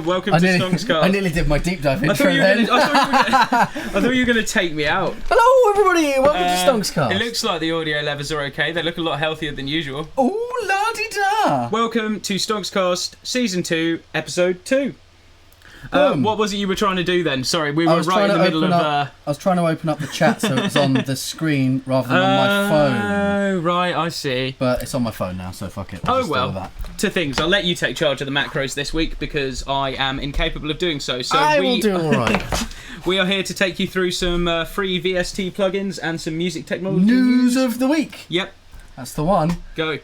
welcome to STONXCAST. I nearly did my deep dive intro then. I thought you were going to take me out. Hello everybody, welcome to STONXCAST. It looks like the audio levels are okay. They look a lot healthier than usual. Ooh, la-di-da. Welcome to STONXCAST Season 2, Episode 2. What was it you were trying to do then? Sorry, we were right in the middle of... I was trying to open up the chat so it was on the screen rather than on my phone. Oh, right, I see. But it's on my phone now, so fuck it. To things. I'll let you take charge of the macros this week because I am incapable of doing so. So I will do alright. We are here to take you through some free VST plugins and some music technology News of the week. Yep. That's the one. Go.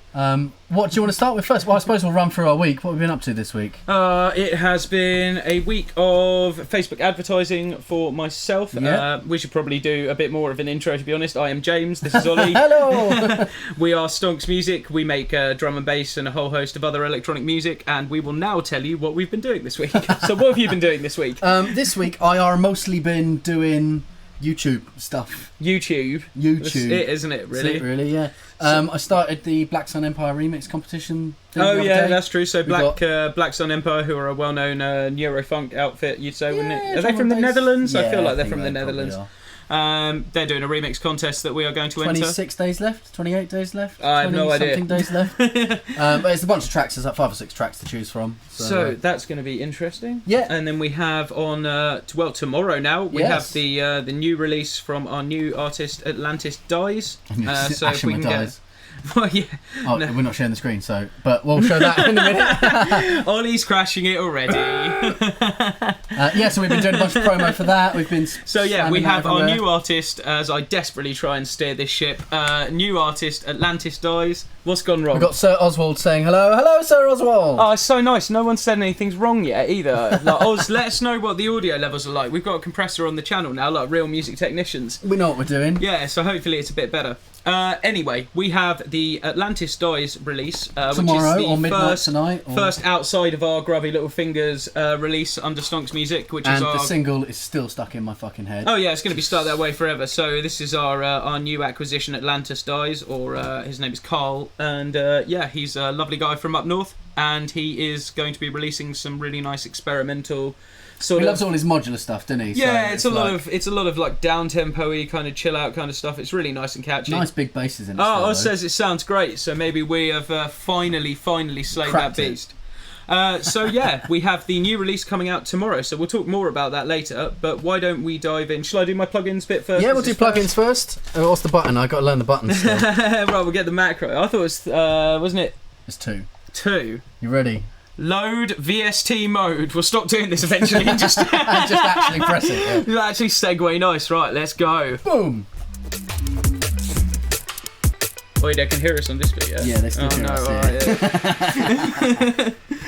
What do you want to start with first? Well, I suppose we'll run through our week. What have we been up to this week? It has been a week of Facebook advertising for myself. Yep. We should probably do a bit more of an intro, to be honest. I am James. This is Ollie. Hello. We are Stonx Music. We make drum and bass and a whole host of other electronic music, and we will now tell you what we've been doing this week. So what have you been doing this week? This week, I are mostly been doing YouTube stuff. YouTube. That's it, isn't it, really? That's it, really, yeah. I started the Black Sun Empire remix competition. Oh yeah, that's true. So Black Sun Empire, who are a well-known Neurofunk outfit, you'd say, wouldn't it? Are they from the Netherlands? Yeah, I feel like they're from the Netherlands. They're doing a remix contest that we are going to enter. 26 days left? 28 days left? I have no idea. 20 something days left. But it's a bunch of tracks. There's like 5 or 6 tracks to choose from. So that's going to be interesting. Yeah. And then we have on, tomorrow now, we have the new release from our new artist, Atlantis Dies. So if we can get... Well, yeah. Oh, no. We're not sharing the screen, but we'll show that in a minute. Ollie's crashing it already. So we've been doing a bunch of promo for that. We've been we have our new artist, as I desperately try and steer this ship. New artist, Atlantis Dies. What's gone wrong? We've got Sir Oswald saying hello. Hello, Sir Oswald. Oh, it's so nice. No one said anything's wrong yet either. Like, Oz, let us know what the audio levels are like. We've got a compressor on the channel now, like real music technicians. We know what we're doing. Yeah, so hopefully it's a bit better. Anyway, we have the Atlantis Dies release, tomorrow which is or midnight tonight. First outside of our grubby little fingers release under Stonx Music, and the single is still stuck in my fucking head. Oh yeah, it's going to be stuck that way forever. So this is our new acquisition, Atlantis Dies, or his name is Carl, and he's a lovely guy from up north, and he is going to be releasing some really nice experimental. He loves all his modular stuff, doesn't he? Yeah, it's a lot of like down tempo-y kind of chill out kind of stuff. It's really nice and catchy. Nice big basses in it. Oz says it sounds great, so maybe we have finally slayed that beast. We have the new release coming out tomorrow, so we'll talk more about that later. But why don't we dive in? Shall I do my plugins bit first? Yeah, we'll do plugins first. What's the button? I got to learn the buttons still. Right, we'll get the macro. I thought it was, wasn't it? It's 2. 2. You ready? Load VST mode. We'll stop doing this eventually and just actually press it. Yeah. Actually segue nice. Right, let's go. Boom. Oh, they can hear us on this bit, yeah? Yeah, they still hear us.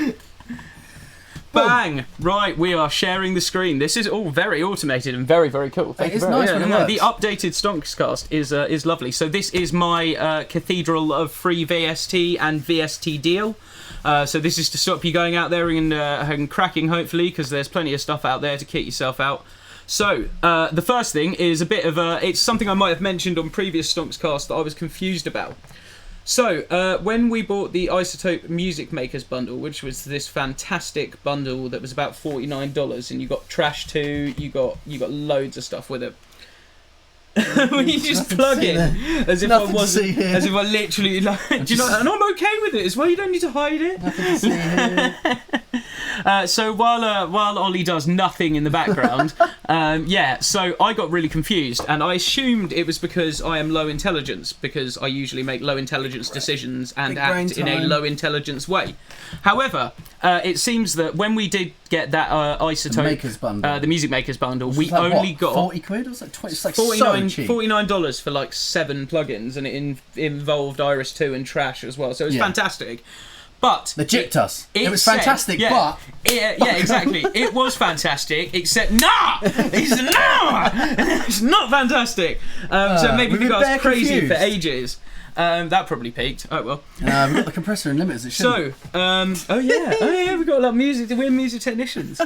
Yeah. Bang! Right, we are sharing the screen. This is all very automated and very, very cool. Thank you very much. The updated STONXCAST is lovely. So this is my cathedral of free VST and VST deal. So this is to stop you going out there and cracking, hopefully, because there's plenty of stuff out there to kit yourself out. So, the first thing is a bit of it's something I might have mentioned on previous STONXCAST that I was confused about. So, when we bought the Isotope Music Makers bundle, which was this fantastic bundle that was about $49, and you got Trash 2, you got loads of stuff with it. You just plug in as if I wasn't, as if I literally like. Do you know? And I'm okay with it as well. You don't need to hide it. Nothing to see here. So while Ollie does nothing in the background, so I got really confused, and I assumed it was because I am low intelligence, because I usually make low intelligence decisions and act in a low intelligence way. However, it seems that when we did get that Isotope, the Music Makers bundle, we only got 40 quid. Or was it 20? It's like $49 for like 7 plugins, and it involved Iris 2 and Trash as well. So it was fantastic. But they gypped us. It was fantastic, but exactly. It was fantastic, except it's not fantastic. So it made me think I was crazy for ages. That probably peaked. Oh well. We've got the compressor and limiters. It shouldn't. So, we've got a lot of music. We're music technicians.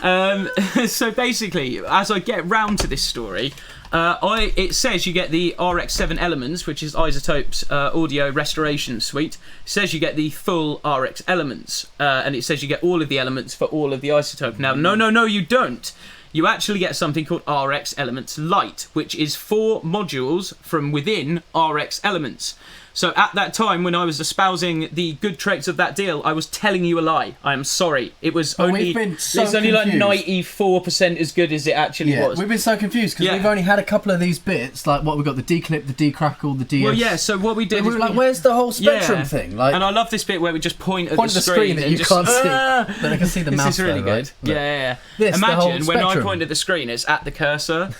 So basically, as I get round to this story, it says you get the RX7 Elements, which is Isotope's audio restoration suite. It says you get the full RX Elements, and it says you get all of the elements for all of the Isotope. Now, no, you don't. You actually get something called RX Elements Lite, which is 4 modules from within RX Elements. So at that time, when I was espousing the good traits of that deal, I was telling you a lie. I am sorry. It was only like 94% as good as it actually was. We've been so confused because we've only had a couple of these bits, like what we've got, the declip, the decrackle, the DS. Well, yeah, so what we did we were like, where's the whole spectrum thing? Like, and I love this bit where we just point at the screen that you can't see, but I can see the mouse. This is really good. Right? Yeah. Imagine when I point at the screen, it's at the cursor.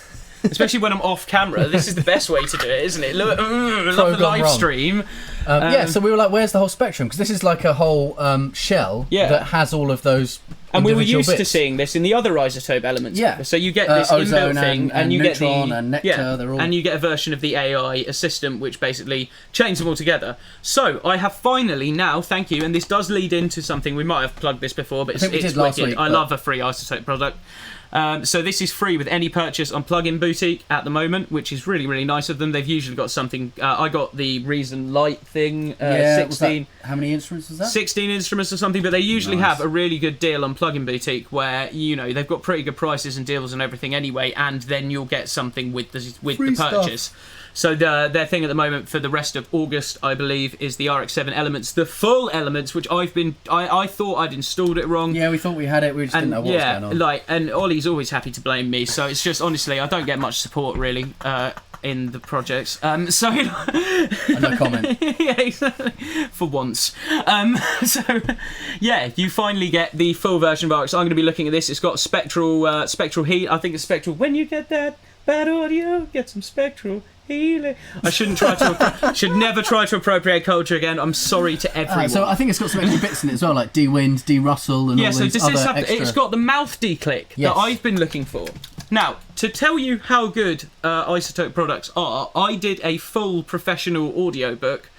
Especially when I'm off camera, this is the best way to do it, isn't it? Look, love the live stream. So we were like, where's the whole spectrum? Because this is like a whole shell that has all of those. And we were used bits. to seeing this in the other Isotope Elements. Yeah. So you get this inbuilt thing, and you get the and Nectar. They're all... and you get a version of the AI assistant, which basically chains them all together. So I have finally now, thank you, and this does lead into something we might have plugged this before, but it's wicked. I love a free Isotope product. So this is free with any purchase on Plugin Boutique at the moment, which is really, really nice of them. They've usually got something. I got the Reason Lite thing, 16. How many instruments was that? 16 instruments or something, but they usually have a really good deal on Plugin Boutique where, they've got pretty good prices and deals and everything anyway, and then you'll get something with the purchase. Stuff. So their thing at the moment for the rest of August, I believe, is the RX7 Elements, the full Elements, which I thought I'd installed it wrong. Yeah, we thought we had it, we just didn't know what was going on. And Ollie's always happy to blame me, so it's just, honestly, I don't get much support, really, in the projects. No comment. Yeah, exactly. For once. You finally get the full version of RX. I'm going to be looking at this. It's got spectral heat. I think it's spectral. When you get that bad audio, get some spectral healing. I should never try to appropriate culture again. I'm sorry to everyone. So I think it's got some extra bits in it as well, like de-wind, de-rustle, and all these other extra... It's got the mouth declick that I've been looking for. Now, to tell you how good Isotope products are, I did a full professional audio book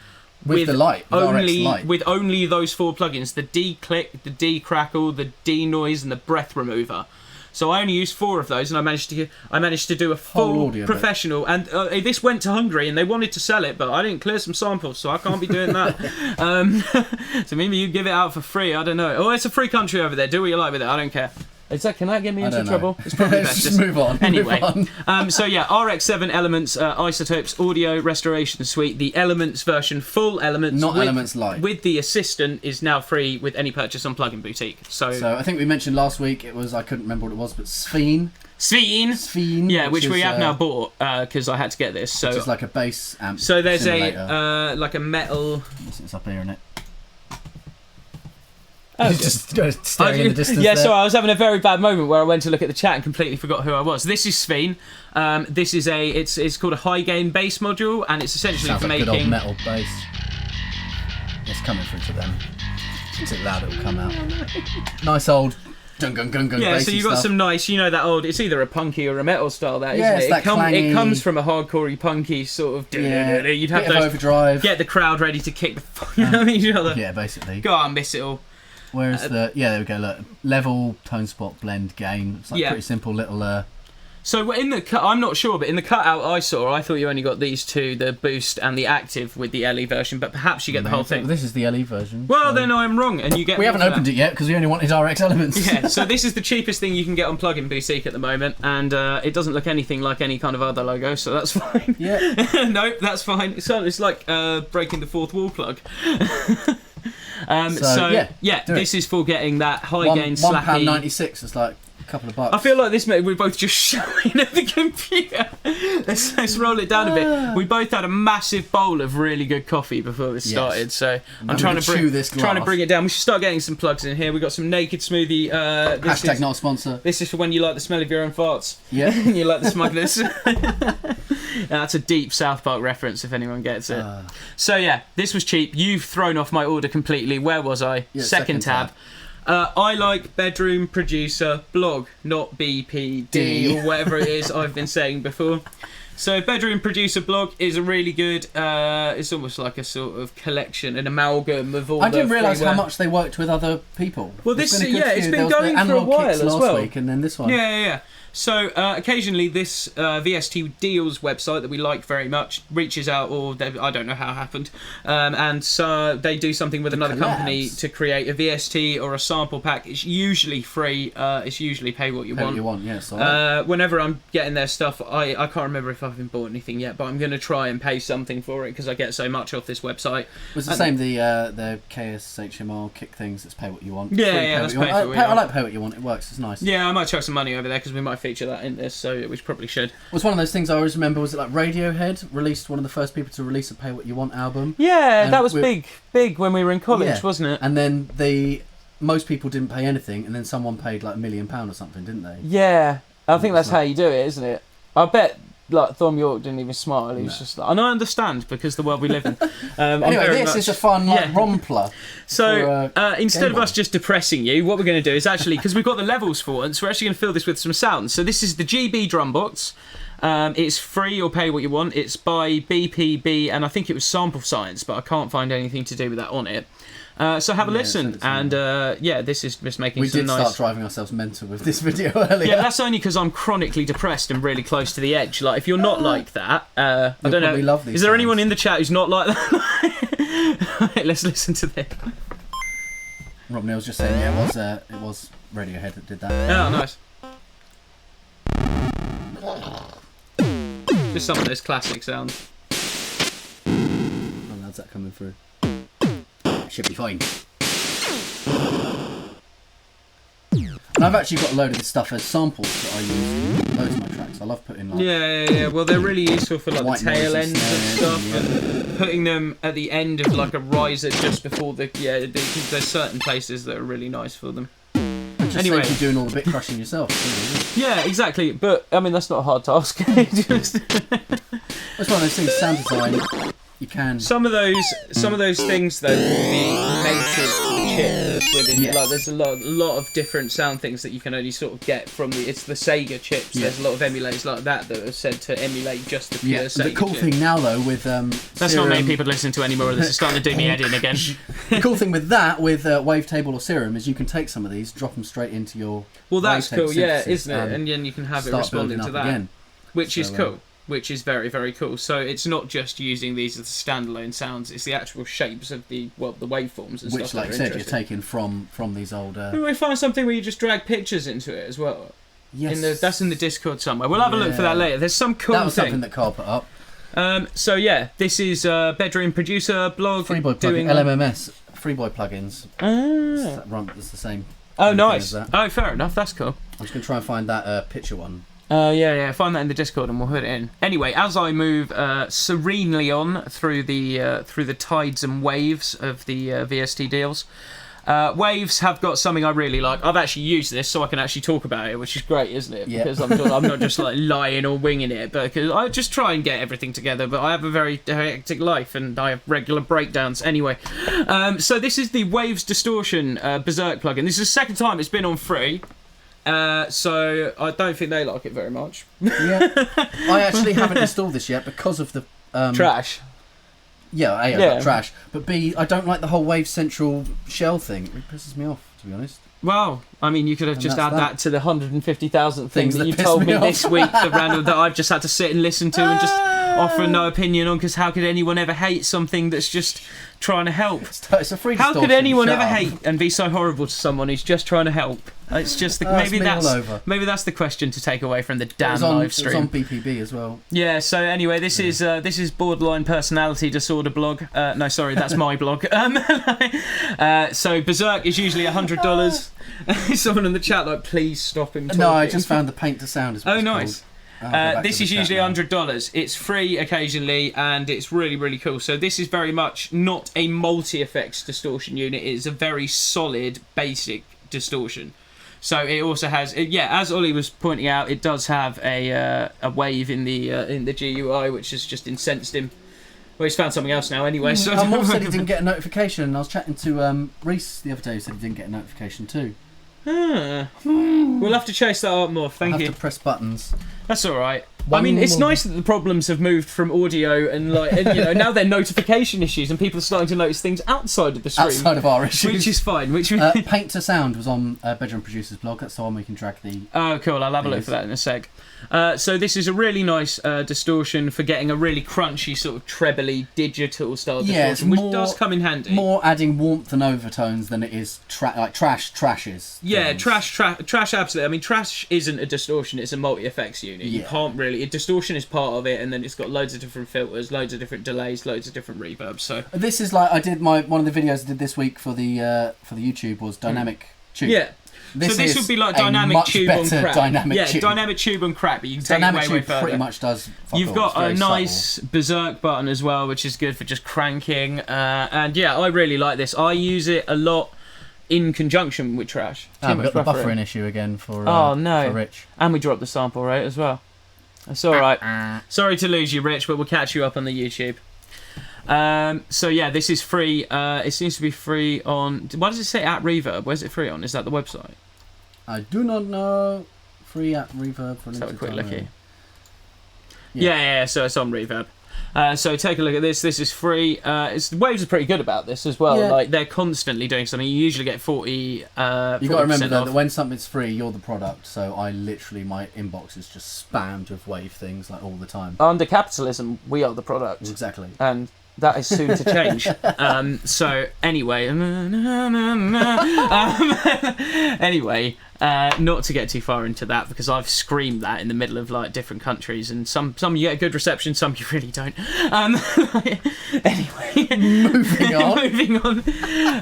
with only those 4 plugins: the declick, the decrackle, the denoise, and the breath remover. So I only used 4 of those, and I managed to do a full professional. And this went to Hungary, and they wanted to sell it, but I didn't clear some samples, so I can't be doing that. So maybe you give it out for free. I don't know. Oh, it's a free country over there. Do what you like with it. I don't care. Can that get me into trouble? It's probably best. Just move on. Anyway, RX7 Elements, Isotope's audio restoration suite. The Elements version, full Elements, Elements Lite, with the assistant, is now free with any purchase on Plugin Boutique. So I think we mentioned last week it was, I couldn't remember what it was, but Sveen. Yeah, which we have now bought because I had to get this. So it's like a bass amp. So there's simulator. like a metal. It's up here, isn't it? Oh, he's just staring in the distance. Yeah, sorry, I was having a very bad moment where I went to look at the chat and completely forgot who I was. This is Sveen. This is it's called a high gain bass module, and it's essentially Sounds for like making good old metal bass. It's coming through to them. It's it loud, it'll come out. Nice old gung gung gung gung. Yeah, so you got some nice, that old. It's either a punky or a metal style. That isn't it? It comes from a hardcorey punky sort of. Yeah, you'd have those overdrive. Get the crowd ready to kick the fuck out of each other. Yeah, basically. Go on, miss it all. Where's there we go. Look, level, tone spot, blend, gain. It's like pretty simple little. So in the cut, I'm not sure, but in the cutout I thought you only got these 2, the boost and the active with the LE version, but perhaps you get the whole thing. This is the LE version. Well, then I'm wrong, and you get. We haven't opened it yet because we only wanted RX Elements. Yeah, so this is the cheapest thing you can get on Plugin Boutique at the moment, and it doesn't look anything like any kind of other logo, so that's fine. Yeah. No, that's fine. It's like breaking the fourth wall plug. This is for getting that high gain slappy. £1.96. It's like a couple of bucks. I feel like this, mate. We're both just shouting at the computer. Let's roll it down a bit. We both had a massive bowl of really good coffee before this started, so I'm trying to bring it down. We should start getting some plugs in here. We got some Naked Smoothie. Hashtag not a sponsor. This is for when you like the smell of your own farts. Yeah. You like the smugness. That's a deep South Park reference if anyone gets it. So yeah, this was cheap. You've thrown off my order completely. Where was I? Yeah, second tab. I like bedroom producer blog, not BPD or whatever it is I've been saying before. So Bedroom Producer Blog is a really good, it's almost like a sort of collection, an amalgam of all the I didn't realise freeware. how much they worked with other people. Well, it's been going for a while as well. Last week and then this one. Yeah. So occasionally this VST Deals website that we like very much reaches out, or I don't know how it happened, and so they do something with another company to create a VST or a sample pack. It's usually free. It's usually pay what you want. Yes. Whenever I'm getting their stuff, I can't remember if I've bought anything yet, but I'm going to try and pay something for it because I get so much off this website. Was the same the KSHMR kick things? That's pay what you want. Yeah, that's pay what you want. I like pay what you want. It works. It's nice. Yeah, I might chuck some money over there because we might feature that in this, so we probably should. It was one of those things I always remember. Was it like Radiohead released one of the first people to release a Pay What You Want album? Yeah, that was big when we were in college, wasn't it? And then most people didn't pay anything, and then someone paid like £1 million or something, didn't they? Yeah, I think that's how you do it, isn't it? I bet like Thom Yorke didn't even smile. He was just like, and I understand because the world we live in. Anyway, this is a fun rompler. So instead of us just depressing you, what we're going to do is actually, because we've got the levels for once, we're actually going to fill this with some sounds. So this is the GB drum box. It's free or pay what you want. It's by BPB, and I think it was Sample Science, but I can't find anything to do with that on it. So have a listen, and this is just making some nice... We did start driving ourselves mental with this video earlier. Yeah, that's only because I'm chronically depressed and really close to the edge. Like, if you're not like that, I don't know. Love these is there sounds. anyone in the chat who's not like that? Right, let's listen to this. Rob Neal's just saying, it was Radiohead that did that. Oh, nice. Just some of those classic sounds. Oh, how's that coming through? Should be fine. And I've actually got a load of this stuff as samples that I use in loads of my tracks. I love putting like... Yeah. Well, they're really useful for like the tail ends and stuff, and putting them at the end of like a riser just before the... Yeah, there's certain places that are really nice for them. Anyway, you're doing all the bit crushing yourself. Yeah, exactly. But I mean, that's not a hard task. That's one of those things. Sound design, you can. Some of those things though will be mated chips within. Yes. Like, there's a lot of different sound things that you can only sort of get from the Sega chips. Yeah. There's a lot of emulators like that are said to emulate just the pure Sega. The cool chip. thing now though with that's Serum, not many people listening to anymore. This is starting to do me head in again. The cool thing with that, with Wavetable or Serum, is you can take some of these, drop them straight into your. Well, that's cool, yeah, isn't it? And then you can have it responding to that, again. Which is cool. Which is very, very cool. So it's not just using these as standalone sounds; it's the actual shapes of the waveforms and stuff. Which, like I said, you're taking from these old. We find something where you just drag pictures into it as well. Yes, that's in the Discord somewhere. We'll have a look for that later. There's some cool That was thing. something that Carl put up. So yeah, this is Bedroom Producer blog. Freeboy plugin, LMMS, Freeboy plugins. It's the same. Oh, nice. Oh, fair enough. That's cool. I'm just gonna try and find that picture one. Yeah. Find that in the Discord and we'll put it in. Anyway, as I move serenely on through the tides and waves of the VST deals, waves have got something I really like. I've actually used this, so I can actually talk about it, which is great, isn't it? Yeah. Because I'm not just like lying or winging it, because I just try and get everything together. But I have a very hectic life and I have regular breakdowns. Anyway, so this is the Waves Distortion Berserk plugin. This is the second time it's been on free. So I don't think they like it very much. Yeah, I actually haven't installed this yet because of the trash. Yeah, A, trash, but B, I don't like the whole Wave Central shell thing. It pisses me off, to be honest. Well, I mean, you could have just added that to the 150,000 things that you told me this week that I've just had to sit and listen to and just offer no opinion on, because how could anyone ever hate something that's just trying to help? It's a free distortion. How could anyone ever hate and be so horrible to someone who's just trying to help? It's just maybe that's the question to take away from the damn live stream. It was on BPB as well. Yeah. So anyway, this is Borderline Personality Disorder blog. No, sorry, that's my blog. So Berserk is usually $100. Someone in the chat like, please stop him talking. No, I just found the Paint to Sound as well. Oh, nice. This is usually $100. It's free occasionally, and it's really, really cool. So this is very much not a multi-effects distortion unit. It is a very solid, basic distortion. So it also has, as Ollie was pointing out, it does have a wave in the GUI, which has just incensed him. Well, he's found something else now anyway. So Morph said he didn't get a notification, and I was chatting to Reese the other day, who said he didn't get a notification too. We'll have to chase that up more. Thank you. Have to press buttons. That's all right. I mean, it's nice that the problems have moved from audio and now they're notification issues, and people are starting to notice things outside of the stream. Outside of our issues. Which is fine. Paint to Sound was on Bedroom Producers blog. That's the one we can drag the... Oh, cool. I'll have a look for that in a sec. So this is a really nice distortion for getting a really crunchy, sort of trebly, digital style distortion, which does come in handy. More adding warmth and overtones than it is trashes. Yeah, trash, absolutely. I mean, trash isn't a distortion, it's a multi-effects unit. You can't really... Distortion is part of it, and then it's got loads of different filters, loads of different delays, loads of different reverbs. So this is like, I did one of the videos I did this week for the YouTube was Dynamic Tube. Yeah. This would be like dynamic tube on crap. Dynamic tube on crap, but you can take it way further. Pretty much does. You've got a nice berserk button as well, which is good for just cranking. And yeah, I really like this. I use it a lot in conjunction with trash. We've got the buffering issue again for Rich. And we dropped the sample rate as well. That's all right. Sorry to lose you, Rich, but we'll catch you up on the YouTube. So yeah, this is free. It seems to be free on... Why does it say at Reverb? Where's it free on? Is that the website? I do not know. Free at Reverb. Let's have a quick look here. Yeah, so it's on Reverb. So take a look at this. This is free. Waves are pretty good about this as well. Yeah. Like, they're constantly doing something. You usually get 40. You got to remember though that when something's free, you're the product. So I literally, my inbox is just spammed with Wave things like all the time. Under capitalism, we are the product. Exactly. And that is soon to change. So anyway, not to get too far into that, because I've screamed that in the middle of like different countries, and some you get a good reception, some you really don't. Anyway, moving on.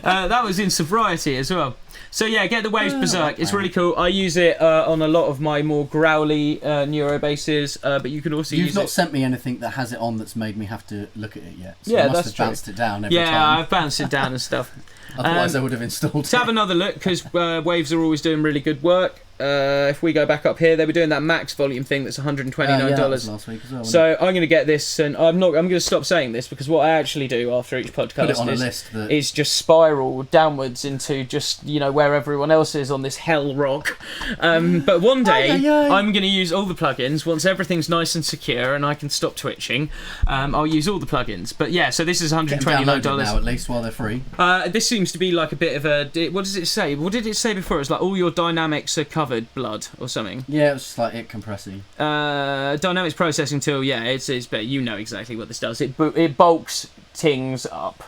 That was in sobriety as well. So yeah, get the Waves Berserk. It's really cool. I use it on a lot of my more growly neuro basses, but you can also use it... You've not sent me anything that has it on that's made me have to look at it yet. So I must have bounced it down every time. Yeah, I've bounced it down and stuff. Otherwise I would have installed it. To have another look, because Waves are always doing really good work. If we go back up here, they were doing that max volume thing that's $129. That was last week as well, so I'm going to get this, and I'm going to stop saying this, because what I actually do after each podcast is just spiral downwards into just, where everyone else is on this hell rock. But one day I'm going to use all the plugins. Once everything's nice and secure and I can stop twitching, I'll use all the plugins. But yeah, so this is $129 now, at least while they're free. This seems to be like a bit of a... What does it say? What did it say before? It's like all your dynamics are covered blood or something. Yeah, it was just like it compressing. Dynamics processing tool. Yeah, it's but you know exactly what this does. It bulks things up.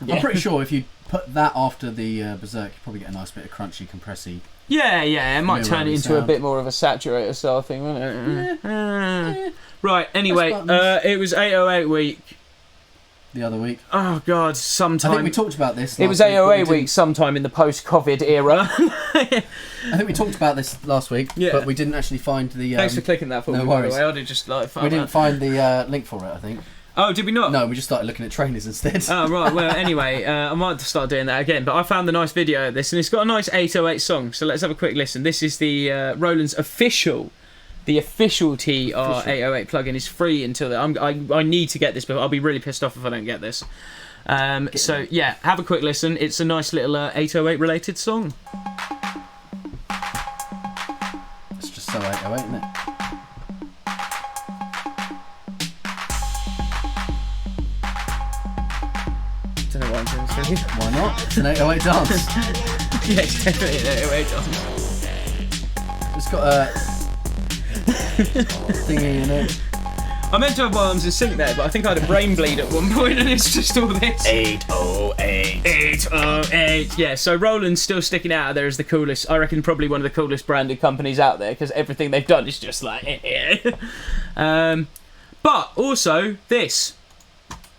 I'm pretty sure if you put that after the Berserk, you probably get a nice bit of crunchy, compressy. Yeah, it might turn it into a bit more of a saturator style thing, won't it? Yeah. Right. Anyway, it was 808 week. The other week. Oh God, sometime. I think we talked about this. It was 808 week sometime in the post-COVID era. I think we talked about this last week, but we didn't actually find the... Thanks for clicking that for me, by the way. I did just like... We didn't find the link for it, I think. Oh, did we not? No, we just started looking at trainers instead. Oh, right. Well, anyway, I might start doing that again, but I found the nice video of this, and it's got a nice 808 song, so let's have a quick listen. This is the Roland's official... The official TR808 plugin is free until I need to get this, but I'll be really pissed off if I don't get this. So yeah, have a quick listen. It's a nice little 808 related song. It's just so 808, isn't it? I don't know why I'm doing this really. Why not? It's an 808 dance. Yeah, it's definitely an 808 dance. It's got a thingy in it. I meant to have my arms in sync there, but I think I had a brain bleed at one point, and it's just all this. 808. 808. Yeah, so Roland's still sticking out there as the coolest. I reckon probably one of the coolest branded companies out there, because everything they've done is just like... But also this.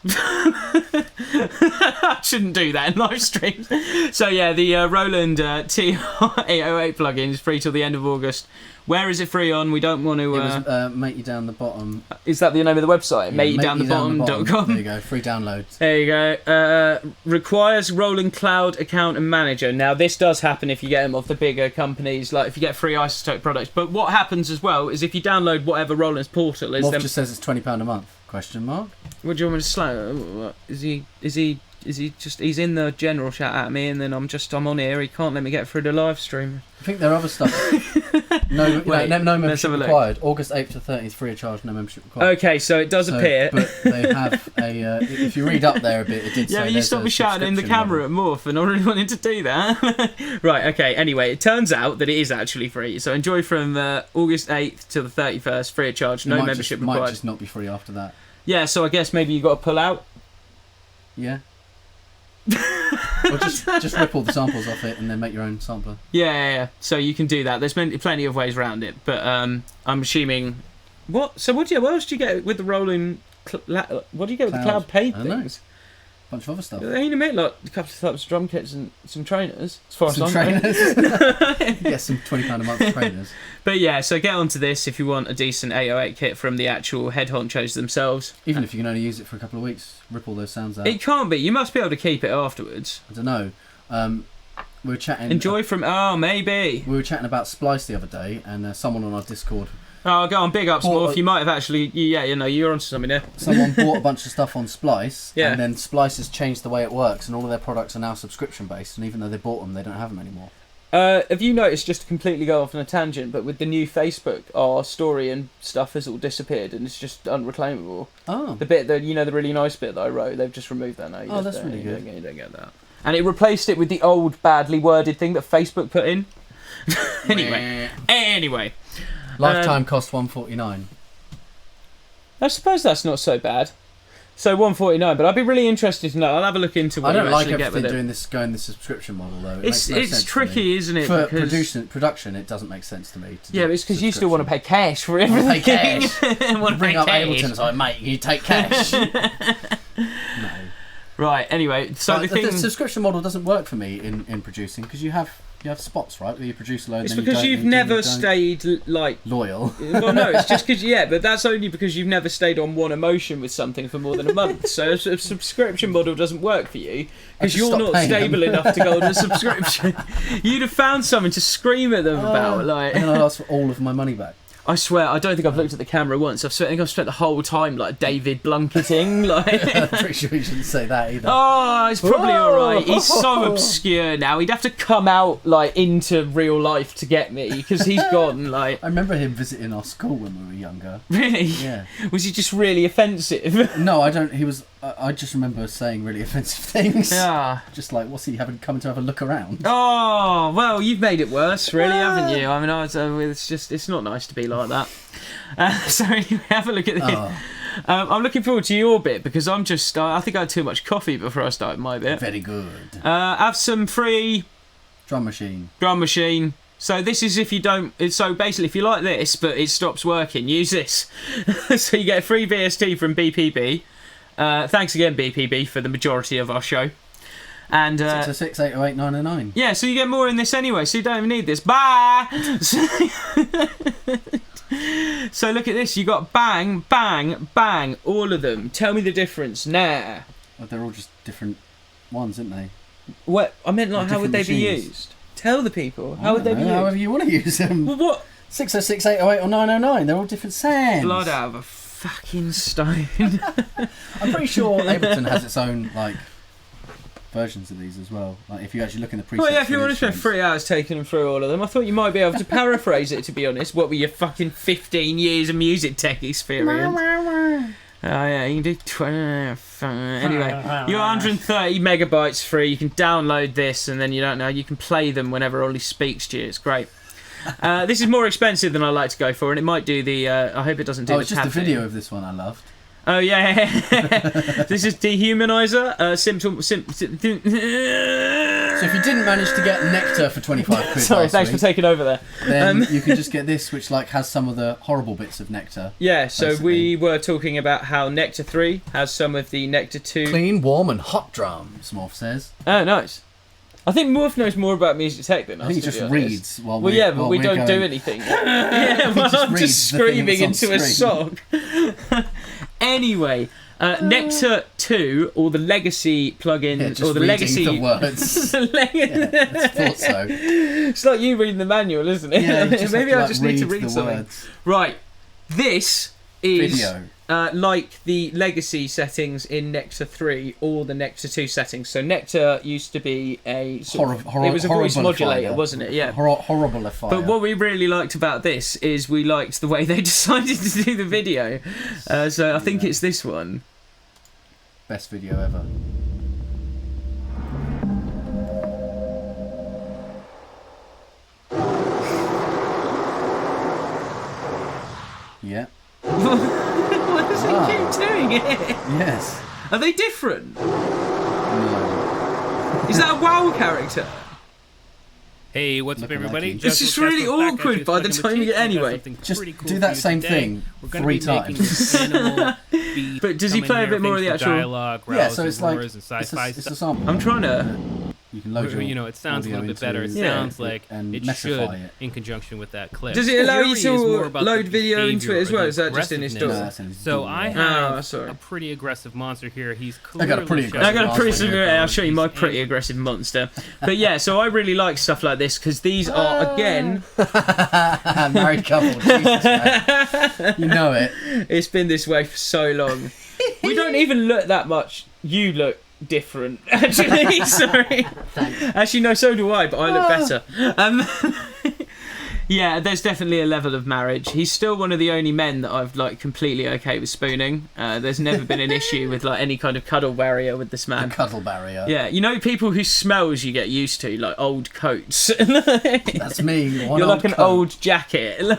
I shouldn't do that in live streams. So yeah, the Roland TR808 plugin is free till the end of August. Where is it free on? We don't want to... It was Mate You Down the Bottom. Is that the name of the website? Yeah, mateyoudownthebottom.com. There you go, free downloads. There you go. Requires Roland Cloud account and manager. Now, this does happen if you get them off the bigger companies, like if you get free Isotope products. But what happens as well is if you download whatever Roland's portal is... Moff just says it's £20 a month. Question mark? What do you want me to slow? Is he he's in the general chat at me, and then I'm on here. He can't let me get through the live stream. I think there are other stuff. No membership required. August 8th to 30th, free of charge, no membership required. Okay, so it does appear. But they have a. If you read up there a bit, it did say. Yeah, you stopped me shouting in the camera at Morph, and I really wanted to do that. Right. Okay. Anyway, it turns out that it is actually free. So enjoy from August 8th to the 31st, free of charge, no membership required. Might just not be free after that. Yeah. So I guess maybe you got to pull out. Yeah. Or just rip all the samples off it and then make your own sampler. Yeah. So you can do that. There's plenty of ways around it, but I'm assuming. What? So what else do you get with the rolling? What do you get with the cloud paid things? Bunch of other stuff. They only make like a couple of types of drum kits and some trainers. As far as some I'm trainers. Get some £20 a month trainers. But yeah, so get onto this if you want a decent 808 kit from the actual head honchos themselves. Even if you can only use it for a couple of weeks, rip all those sounds out. It can't be. You must be able to keep it afterwards. I don't know. We were chatting. Enjoy from. Maybe. We were chatting about Splice the other day, and someone on our Discord. Oh, go on, big ups, Morph. You might have actually, you're onto something there. Someone bought a bunch of stuff on Splice, yeah. And then Splice has changed the way it works, and all of their products are now subscription based, and even though they bought them, they don't have them anymore. Have you noticed, just to completely go off on a tangent, but with the new Facebook, our story and stuff has all disappeared, and it's just unreclaimable. Oh. The bit that, the really nice bit that I wrote, they've just removed that now. That's really good. You don't get that. And it replaced it with the old, badly worded thing that Facebook put in. Anyway. Lifetime cost $149. I suppose that's not so bad. So $149, but I'd be really interested to know. I'll have a look into what you actually get with it. I don't like going the subscription model though. It's tricky, isn't it? For production, it doesn't make sense to me. Yeah, but it's because you still want to pay cash for everything. Pay cash. Bring up Ableton and say, mate, you take cash. No. Right. Anyway, so the subscription model doesn't work for me in producing because you have spots, right, where you produce a load. It's and then because you've never stayed like loyal. Well, no, it's just because but that's only because you've never stayed on one emotion with something for more than a month. So a subscription model doesn't work for you because you're not stable enough to go on a subscription. You'd have found something to scream at them about, like. And I'd ask for all of my money back. I swear, I don't think I've looked at the camera once. I think I've spent the whole time like David Blunketing. Like, I'm pretty sure you shouldn't say that either. Oh, it's probably alright. He's so obscure now. He'd have to come out like into real life to get me because he's gone. Like, I remember him visiting our school when we were younger. Really? Yeah. Was he just really offensive? No, I don't. He was. I just remember saying really offensive things. Yeah. Just like, what's he coming to have a look around? Oh, well, you've made it worse, really, haven't you? I mean, it's not nice to be like that. So anyway, have a look at this. Oh. I'm looking forward to your bit because I think I had too much coffee before I started my bit. Very good. Have some free drum machine. So this is if you don't. So basically, if you like this, but it stops working, use this. So you get a free VST from BPB. Thanks again, BPB, for the majority of our show. And 606 808 909. Yeah, so you get more in this anyway, so you don't even need this. Bye! So look at this, you got bang, bang, bang, all of them. Tell me the difference now. Well, they're all just different ones, aren't they? What? I meant like, how would they be used? Tell the people. How would they be used? However you want to use them. Well, what? 606 808 or 909, they're all different sounds. Blood out of a fucking stone. I'm pretty sure Ableton has its own like versions of these as well. Like if you actually look in the presets. Well, yeah, if you want to spend 3 hours taking them through all of them, I thought you might be able to paraphrase it. To be honest, what with your fucking 15 years of music tech experience. Oh yeah, you can do 20. Anyway, you're 130 megabytes free. You can download this, and then you can play them whenever Ollie speaks to you. It's great. This is more expensive than I like to go for, and it might do the. I hope it doesn't do. It's just the video of this one I loved. Oh yeah, this is Dehumanizer. So if you didn't manage to get Nectar for 25 quid, sorry, thanks for taking over there. Then you can just get this, which like has some of the horrible bits of Nectar. Yeah, so basically. We were talking about how Nectar 3 has some of the Nectar 2. Clean, warm, and hot drums. Morph says. Oh, nice. I think Morph knows more about music tech than us. I think he just reads while we don't do anything. Yeah, well, I'm just screaming into a sock. Anyway, Nectar 2, or the Legacy plugin, or the Legacy. The words. I thought so. It's like you reading the manual, isn't it? Yeah, maybe I just need to read the something. Words. Right, this is video. Like the legacy settings in Nectar 3 or the Nectar 2 settings. So Nectar used to be a it was a voice modulator, wasn't it? Yeah. Horrible. But what we really liked about this is we liked the way they decided to do the video. So I think it's this one. Best video ever. Yeah. Why does he keep doing it? Yes. Are they different? No. Is that a WoW character? Hey, what's up, everybody? This is really awkward by the time you get anyway. Just do that same thing 3 times. But does he play a bit more of the actual dialogue? Yeah, so it's like it's a sample. I'm trying to. You can load it sounds a little bit better. It sounds like it should in conjunction with that clip. Does it allow you to load video into it as well? Is that just in his door? No, so I have a pretty aggressive monster here. He's clearly I got a pretty aggressive. I'll show you my pretty aggressive monster. But yeah, so I really like stuff like this because these are again married couple. Jesus Christ. You know it. It's been this way for so long. We don't even look that much. You look different, actually. Sorry. Thanks. Actually, no, so do I, but I look better. Yeah, there's definitely a level of marriage. He's still one of the only men that I've like completely okay with spooning. There's never been an issue with like any kind of cuddle barrier with this man. The cuddle barrier. Yeah, you know people whose smells you get used to, like old coats. That's me. You're like an old jacket.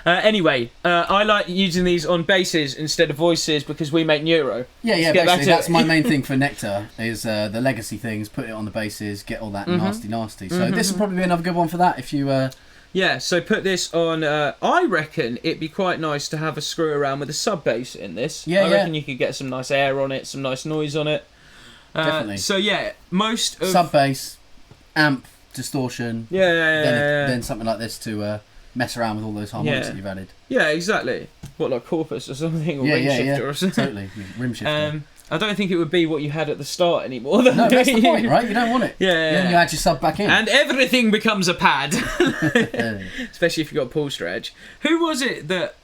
Anyway, I like using these on basses instead of voices because we make neuro. Yeah, basically that's my main thing for Nectar is the legacy things, put it on the basses, get all that nasty. So this will probably be another good one for that if you... Yeah, so put this on... I reckon it'd be quite nice to have a screw around with a sub bass in this. I reckon you could get some nice air on it, some nice noise on it. Definitely. So yeah, most of... Sub bass, amp, distortion. Yeah. Then something like this to... mess around with all those harmonics that you've added. Yeah, exactly. What, like Corpus or something? Or Ring Shifter or something? Totally. Rim Shifter. I don't think it would be what you had at the start anymore. Though. No, that's the point, right? You don't want it. Yeah. Then you add your sub back in. And everything becomes a pad. Especially if you've got pull stretch. Who was it that...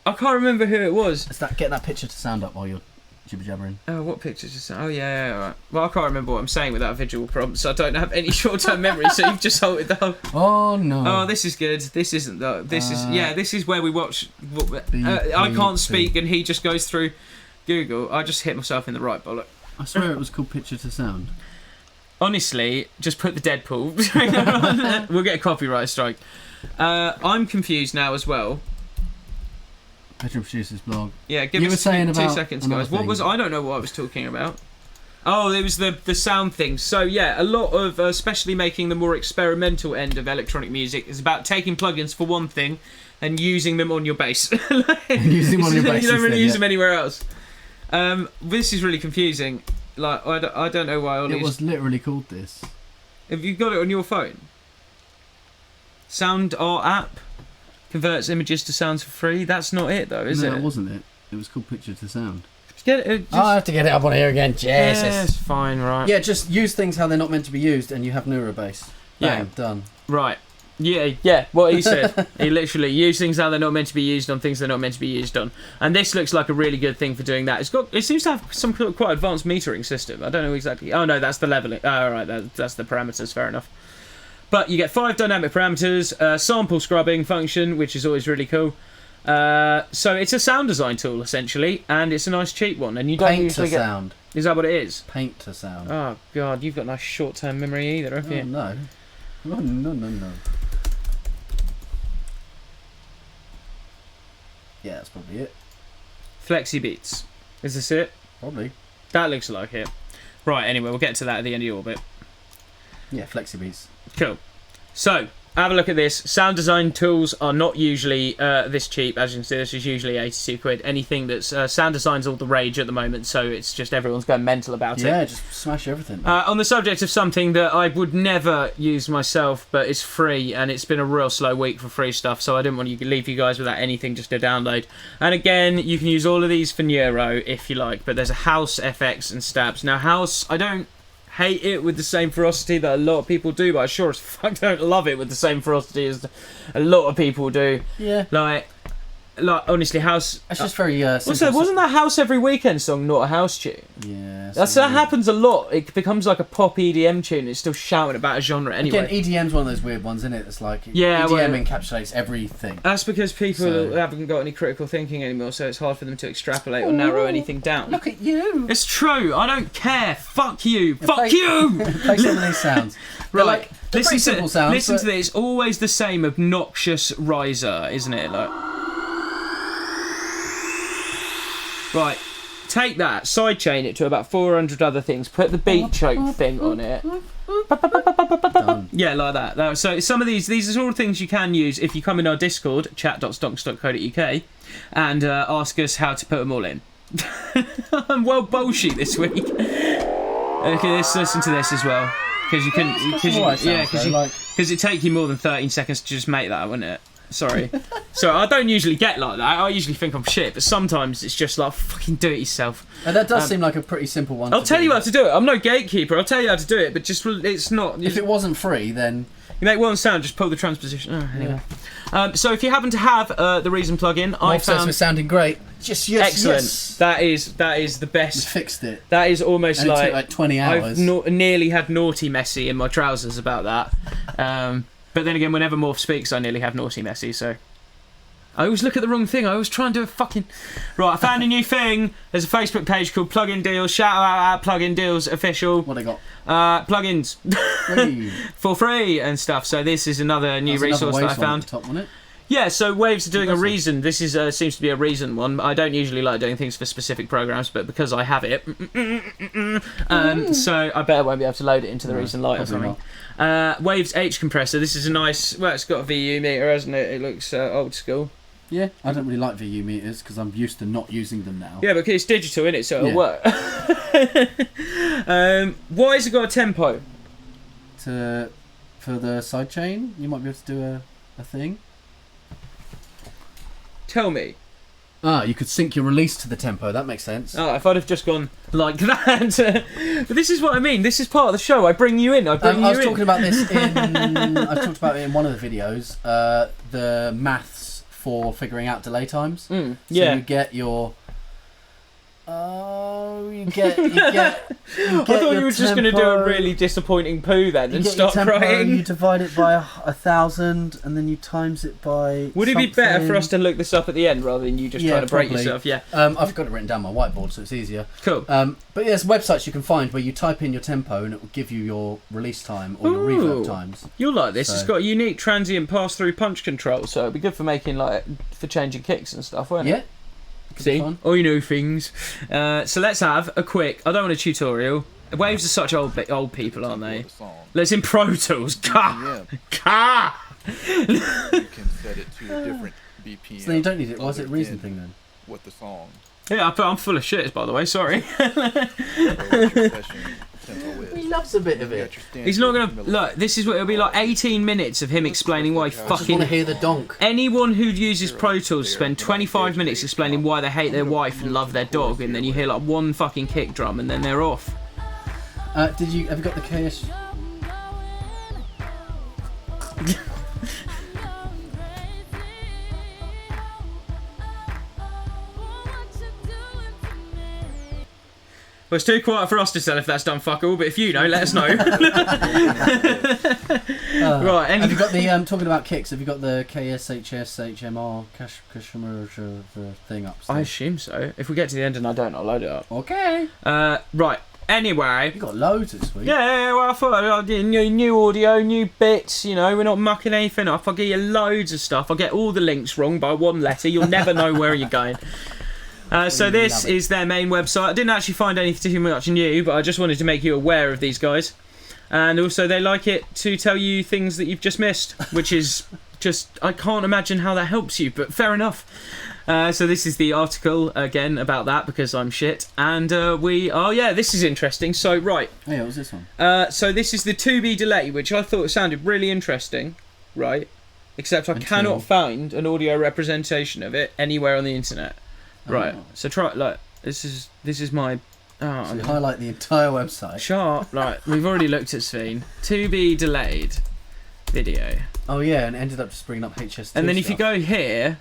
I can't remember who it was. Get that picture to sound up while you're jibber jabbering. Oh, what pictures just... Oh, yeah, right. Well, I can't remember what I'm saying without visual prompts, so I don't have any short-term memory, so you've just halted the whole... Oh, no. Oh, this is good. This isn't, though. This is... Yeah, this is where we watch... I can't speak, and he just goes through Google. I just hit myself in the right bollock. I swear it was called Picture to Sound. Honestly, just put the Deadpool. We'll get a copyright strike. I'm confused now as well. Bedroom Producers blog. Yeah, give us 2 seconds, guys. What was... I don't know what I was talking about. Oh, it was the sound thing. So, yeah, a lot of, especially making the more experimental end of electronic music, is about taking plugins for one thing and using them on your bass. Using them on your bass. You don't really use them anywhere else. This is really confusing. Like, I don't know why Ollie's... It was literally called this. Have you got it on your phone? Sound Art app converts images to sounds for free. That's not it, though, is it? No, it wasn't it. It was called Picture to Sound. Get it, I have to get it up on here again. Jesus. Yeah, it's fine, right? Yeah, just use things how they're not meant to be used, and you have neurobass. Bang, done. Right. Yeah. What he said. He literally use things how they're not meant to be used on things they're not meant to be used on, and this looks like a really good thing for doing that. It seems to have some quite advanced metering system. I don't know exactly. Oh no, that's the leveling. Oh right, that's the parameters. Fair enough. But you get 5 dynamic parameters, sample scrubbing function, which is always really cool. So it's a sound design tool essentially, and it's a nice cheap one. And you don't usually get... sound. Is that what it is? Paint to sound. Oh god, you've got nice short-term memory either, have you? No. No. Yeah, that's probably it. Flexi Beats. Is this it? Probably. That looks like it. Right. Anyway, we'll get to that at the end of your bit. Yeah, Flexi Beats. Cool. So, have a look at this. Sound design tools are not usually this cheap. As you can see, this is usually 82 quid. Anything that's... sound design's all the rage at the moment, so it's just everyone's going mental about it. Yeah, just smash everything. On the subject of something that I would never use myself, but it's free, and it's been a real slow week for free stuff, so I didn't want to leave you guys without anything just to download. And again, you can use all of these for Neuro, if you like, but there's a House, FX, and Stabs. Now, House, I don't hate it with the same ferocity that a lot of people do, but I sure as fuck don't love it with the same ferocity as a lot of people do. Yeah. Like, like honestly, house. It's just very. Also, wasn't that House Every Weekend song not a house tune? Yeah. That happens a lot. It becomes like a pop EDM tune. It's still shouting about a genre anyway. Again, EDM's one of those weird ones, isn't it? It's like EDM encapsulates everything. That's because people haven't got any critical thinking anymore, so it's hard for them to extrapolate or narrow anything down. Look at you. It's true. I don't care. Fuck you. Fuck you. Play some of these sounds. Right. Listen to sounds, listen to this. Always the same obnoxious riser, isn't it? Like. Right, take that, sidechain it to about 400 other things, put the beat choke thing on it. Done. Yeah, like that. So some of these are all things you can use if you come in our Discord, chat.stonx.co.uk, and ask us how to put them all in. I'm well bullshit this week. Okay, let's listen to this as well. Because you can, because it take you more than 13 seconds to just make that, wouldn't it? Sorry. So I don't usually get like that. I usually think I'm shit, but sometimes it's just like, fucking do it yourself. And that does seem like a pretty simple one. I'll tell you how to do it. I'm no gatekeeper. I'll tell you how to do it, but just it's not. If it wasn't free, then you make one sound, just pull the transposition. Oh, anyway. Yeah. So if you happen to have the Reason plugin, I found it's sounding great. Yes, excellent. Yes. That is the best. We fixed it. That is almost and it took like 20 hours. I've nearly had Naughty Messy in my trousers about that. But then again, whenever Morph speaks, I nearly have Naughty Messy, so... I always look at the wrong thing. I always try and do a fucking... Right, I found a new thing. There's a Facebook page called Plugin Deals. Shout out Plugin Deals Official. What they got? Plugins. For free and stuff. So this is another new resource that I found. Top, wasn't it? Yeah, so Waves are doing a Reason. This is seems to be a Reason one. I don't usually like doing things for specific programs, but because I have it... so I bet I won't be able to load it into the Reason Lite or something. Waves H compressor. This is a nice... Well, it's got a VU meter, hasn't it? It looks old school. Yeah, I don't really like VU meters because I'm used to not using them now. Yeah, but it's digital, innit? So it'll work. Why has it got a tempo? For the sidechain, you might be able to do a thing. Tell me. You could sync your release to the tempo. That makes sense. Oh, if I'd have just gone like that. But this is what I mean. This is part of the show. I bring you in. I was talking about this I talked about it in one of the videos. The maths for figuring out delay times. So you get your... you get I thought you were just going to do a really disappointing poo then and start crying. You divide it by 1,000 and then you times it by Would it be better for us to look this up at the end rather than you just trying to break yourself? Yeah. I've got it written down on my whiteboard so it's easier. Cool. But there's websites you can find where you type in your tempo and it will give you your release time or your reverb times. You'll like this. So. It's got a unique transient pass-through punch control, so it'll be good for making for changing kicks and stuff, won't it? Yeah. See, I know things. So let's have a quick... I don't want a tutorial. Waves are such old people, aren't they? Let's in Pro Tools. Car! You can set it to a different BPM. So then you don't need it. Why is it a Reason thing then? What the song? Yeah, I'm full of shit, by the way. Sorry. He loves a bit of it. He's not gonna look. This is what it'll be like. 18 minutes of him explaining why fucking. I just want to hear the donk. Anyone who uses Pro Tools spend 25 minutes explaining why they hate their wife and love their dog, and then you hear like one fucking kick drum, and then they're off. Have you got the KS? Well, it's too quiet for us to tell if that's done fuck all, but if you know, let us know. Right, have you got the talking about kicks? Have you got the KSHS HMR thing up? Still? I assume so. If we get to the end and I don't, I'll load it up. Okay. Right. Anyway, you got loads this week. Yeah. Well, I thought I'd get new audio, new bits. You know, we're not mucking anything up. I'll give you loads of stuff. I'll get all the links wrong by one letter. You'll never know where you're going. So this is their main website. I didn't actually find anything too much new, but I just wanted to make you aware of these guys. And also they like it to tell you things that you've just missed, which is just, I can't imagine how that helps you, but fair enough. So this is the article, again, about that, because I'm shit. And this is interesting. So, right. Oh, yeah, what was this one? So this is the 2B delay, which I thought sounded really interesting, right? Except I cannot find an audio representation of it anywhere on the internet. Right, so try this is my. So you highlight the entire website. Sharp, right? We've already looked at Sveen. To be delayed video. Oh yeah, and ended up just bringing up HS2. And then if stuff. you go here,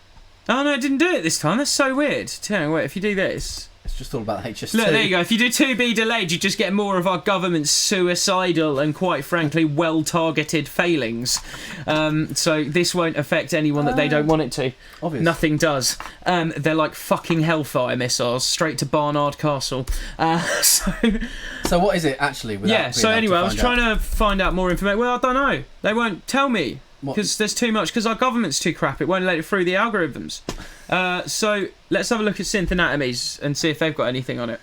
Oh no, it didn't do it this time. That's so weird. Wait, if you do this... It's just all about HS2. Look, there you go. If you do 2B delayed, you just get more of our government's suicidal and, quite frankly, well-targeted failings. So this won't affect anyone that they don't want it to. Obvious. Nothing does. They're like fucking Hellfire missiles, straight to Barnard Castle. So what is it, actually? So anyway, I was trying to find out more information. Well, I don't know. They won't tell me. Because there's too much. Because our government's too crap. It won't let it through the algorithms. So let's have a look at synth anatomies and see if they've got anything on it.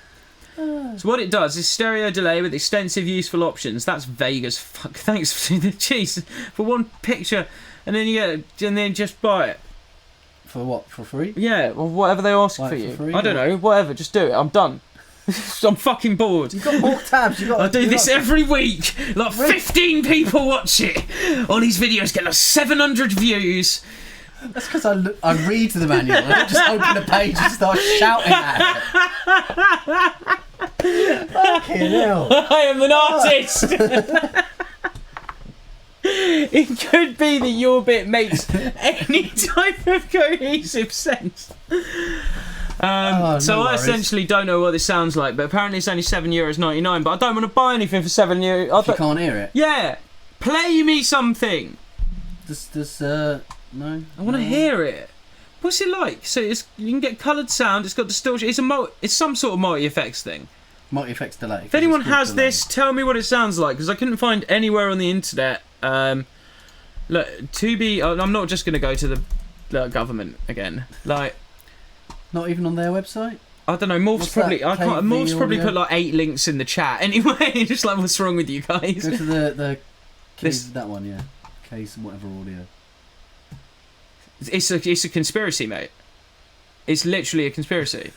So what it does is stereo delay with extensive useful options. That's vague as fuck. Thanks for the cheese for one picture, and then just buy it. For what? For free? Yeah, or whatever they ask for you. Free, I don't know. Whatever. Just do it. I'm done. I'm fucking bored. You've got more tabs. I do this every week. Like 15 people watch it. All these videos get like 700 views. That's because I read the manual. I don't just open a page and start shouting at it. Fucking hell. I am an artist. It could be that your bit makes any type of cohesive sense. So I essentially don't know what this sounds like, but apparently it's only €7.99. But I don't want to buy anything for €7. You can't hear it. Yeah, play me something. No. I want to hear it. What's it like? So you can get coloured sound. It's got distortion. It's some sort of multi-effects thing. Multi-effects delay. If anyone has this, tell me what it sounds like, because I couldn't find anywhere on the internet. Look, I'm not just going to go to the government again. Like. Not even on their website? I don't know. Morph's probably put like 8 links in the chat anyway. Just like, what's wrong with you guys? Go to the case, that one, yeah. Case whatever audio. It's a conspiracy, mate. It's literally a conspiracy.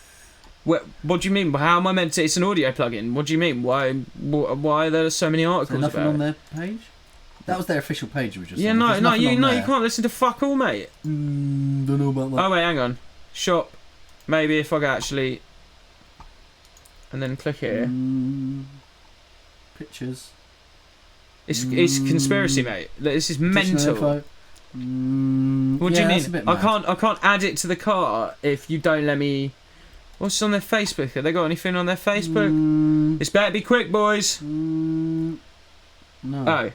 What do you mean? How am I meant to? It's an audio plugin. What do you mean? Why are there so many articles nothing about on their page? That was their official page. You you can't listen to fuck all, mate. Don't know about that. Oh wait, hang on. Shop. Maybe if I go actually, and then click here. Pictures. It's conspiracy, mate. This is mental. What do you mean? I can't add it to the cart if you don't let me. What's on their Facebook? Have they got anything on their Facebook? This better be quick, boys. No. Oh.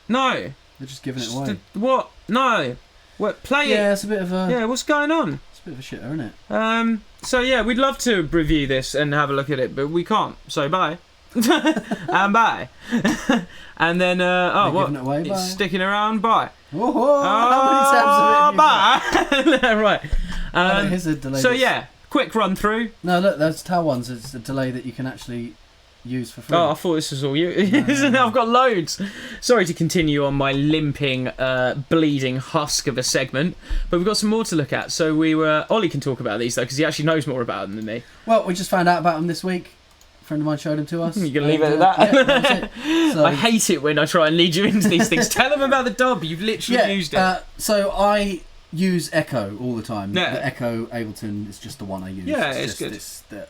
No. They're just giving it away. What? No. What? Play it. Yeah, it's a bit of a. Yeah, what's going on? It's a bit of a shitter, isn't it? So yeah, we'd love to review this and have a look at it, but we can't. So bye. And bye. And then giving it away, bye. It's sticking around. Bye. Oh, how many tabs have you got? Bye. Right. Here's a delay. So yeah, quick run through. No, look, those TAL ones. It's a delay that you can actually use for free. Oh, I thought this was all you. No. I've got loads. Sorry to continue on my limping, bleeding husk of a segment, but we've got some more to look at. So Ollie can talk about these though, because he actually knows more about them than me. Well, we just found out about them this week. A friend of mine showed them to us. You're gonna leave it at that? Yeah, that's it. So, I hate it when I try and lead you into these things. Tell them about the dub. You've literally used it. So I use Echo all the time. Yeah. The Echo Ableton is just the one I use. Yeah, it's good.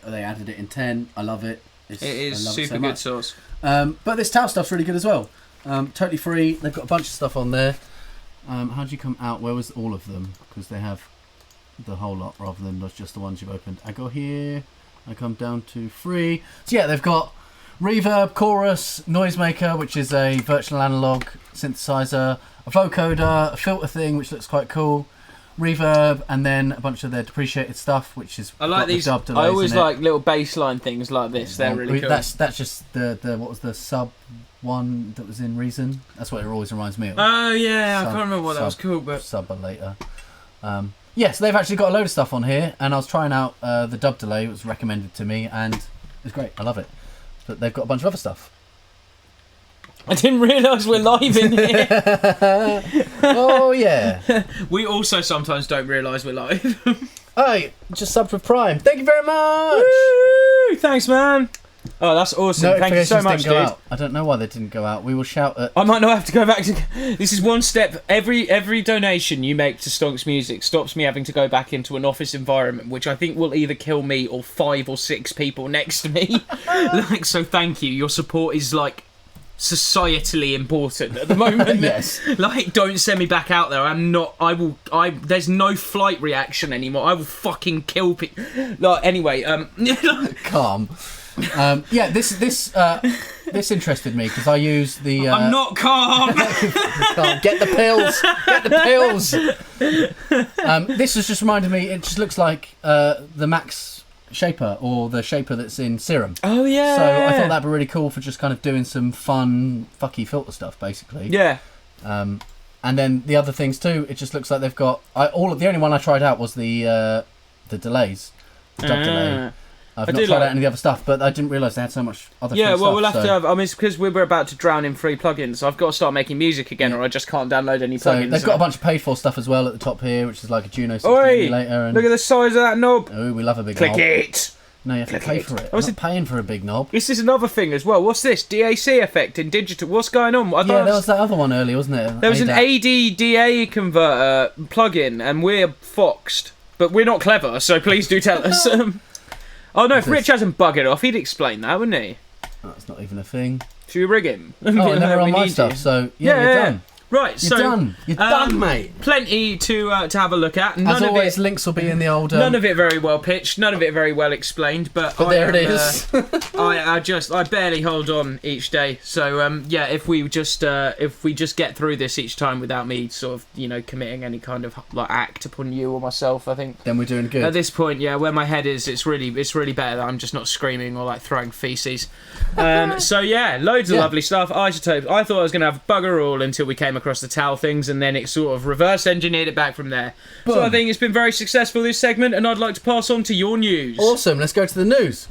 They added it in 10. I love it. It is super good sauce. But this TAL stuff's really good as well. Totally free. They've got a bunch of stuff on there. How do you come out? Where was all of them? Because they have the whole lot rather than just the ones you've opened. I go here. I come down to free. So yeah, they've got reverb, chorus, noisemaker, which is a virtual analog synthesizer, a vocoder, a filter thing, which looks quite cool. Reverb, and then a bunch of their depreciated stuff, which is I like these. I always like little bassline things like this. They're really cool. That's just the what was the sub one that was in Reason? That's what it always reminds me of. Oh yeah, I can't remember what that was called, but sub later. Yeah, so they've actually got a load of stuff on here, and I was trying out the dub delay. It was recommended to me, and it's great. I love it. But they've got a bunch of other stuff. I didn't realise we're live in here. Oh, yeah. We also sometimes don't realise we're live. Hey, just subbed with Prime. Thank you very much. Woo! Thanks, man. Oh, that's awesome. Thank you so much, dude. I don't know why they didn't go out. We will shout at... I might not have to go back to... This is one step. Every donation you make to Stonx Music stops me having to go back into an office environment, which I think will either kill me or 5 or 6 people next to me. So thank you. Your support is, societally important at the moment. Yes. Like, don't send me back out there. There's no flight reaction anymore. I will fucking kill people. Like, anyway, calm. This interested me because I use the. I'm not calm. Get the pills. Get the pills. This has just reminded me. It just looks like the Max Shaper or the Shaper that's in Serum. Oh yeah. So I thought that'd be really cool for just kind of doing some fun, fucky filter stuff, basically. Yeah. And then the other things too. It just looks like they've got. The only one I tried out was the delays, the dub delay. I've not tried out any of the other stuff, but I didn't realise they had so much other free stuff. Yeah, well, we'll have to have... I mean, it's because we were about to drown in free plugins, so I've got to start making music again, or I just can't download any plugins. So they've got a bunch of paid-for stuff as well at the top here, which is like a Juno 60 emulator. And... look at the size of that knob. Oh, we love a big knob. Click it! No, you have to pay it. for it. I'm not paying for a big knob. This is another thing as well. What's this? DAC effect in digital. What's going on? There was that other one earlier, wasn't it? There was an AD-DA converter plugin, and we're foxed. But we're not clever, so please do tell us. Oh no, if Rich hasn't buggered off, he'd explain that, wouldn't he? That's not even a thing. Should we rig him? Oh, never on my stuff, so you're done. Right, you're done. You're done, mate. Plenty to have a look at. As always, links will be in the old. None of it very well pitched. None of it very well explained. But there it is. I barely hold on each day. So if we just get through this each time without me sort of committing any kind of like act upon you or myself, I think then we're doing good. At this point, where my head is, it's really better that I'm just not screaming or like throwing feces. Loads of lovely stuff. Isotopes. I thought I was going to have bugger all until we came across the towel things, and then it sort of reverse engineered it back from there. Boom. So I think it's been very successful, this segment, and I'd like to pass on to your news. Awesome, let's go to the news.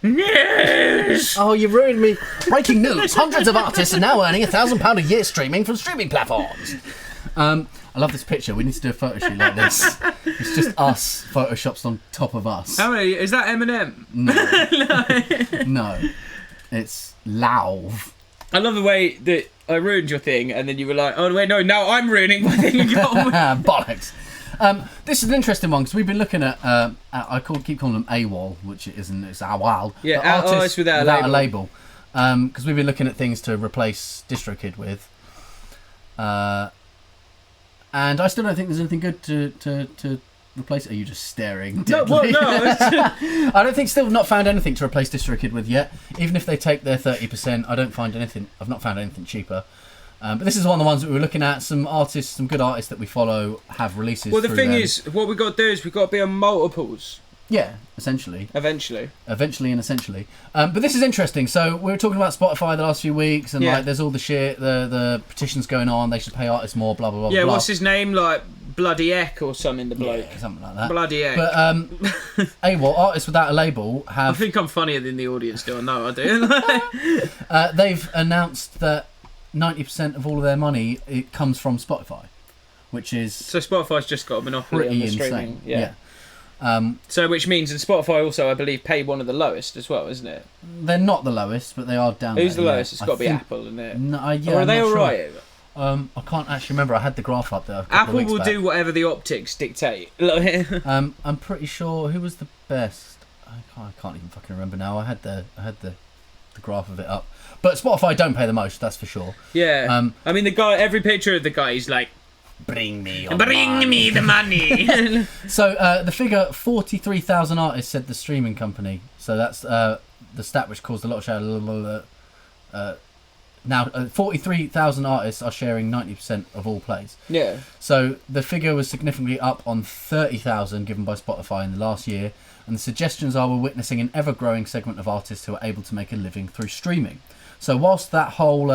News! Oh, you ruined me. Breaking news. Hundreds of artists are now earning £1,000 a year streaming from streaming platforms. I love this picture. We need to do a photo shoot like this. It's just us photoshopped on top of us. How many? Is that Eminem? No. No. It's Lauv. I love the way that I ruined your thing, and then you were like, oh, wait, no, now I'm ruining my thing. Bollocks. This is an interesting one, because we've been looking at, keep calling them AWOL, which it isn't, it's AWOL. Yeah, artists without a label. Because we've been looking at things to replace DistroKid with. And I still don't think there's anything good to replace it. Are you just staring? No, well, no. I don't think not found anything to replace DistroKid with yet. Even if they take their 30%, I've not found anything cheaper. But this is one of the ones that we were looking at. Some good artists that we follow have releases. Well, the thing is, what we've got to do is we've got to be on multiples. Yeah, essentially. Eventually and essentially. But this is interesting. So we were talking about Spotify the last few weeks, and like there's all the shit, the petitions going on. They should pay artists more, blah blah blah. Yeah, blah. what's his name? Like Bloody Eck or something. The bloke. Yeah, something like that. Bloody Eck. But artists without a label have. I think I'm funnier than the audience do. I know I do. They've announced that 90% of all of their money comes from Spotify, which is so Spotify's just got a monopoly on the streaming. Yeah. So which means, and Spotify also, I believe, pay one of the lowest as well, isn't it? They're not the lowest, but they are down Who's there. the lowest? It's got to be Apple, isn't it? No, or are they all right? I can't actually remember. I had the graph up there. Apple will do whatever the optics dictate. I'm pretty sure. Who was the best? I can't even fucking remember now. I had the graph of it up. But Spotify don't pay the most, that's for sure. Yeah. I mean, the guy. Every picture of the guy, he's like, Bring me the money. So the figure 43,000 artists said the streaming company. So that's the stat which caused a lot of shout. Now 43,000 artists are sharing 90% of all plays. Yeah. So the figure was significantly up on 30,000 given by Spotify in the last year, and the suggestions are we're witnessing an ever-growing segment of artists who are able to make a living through streaming. So whilst that whole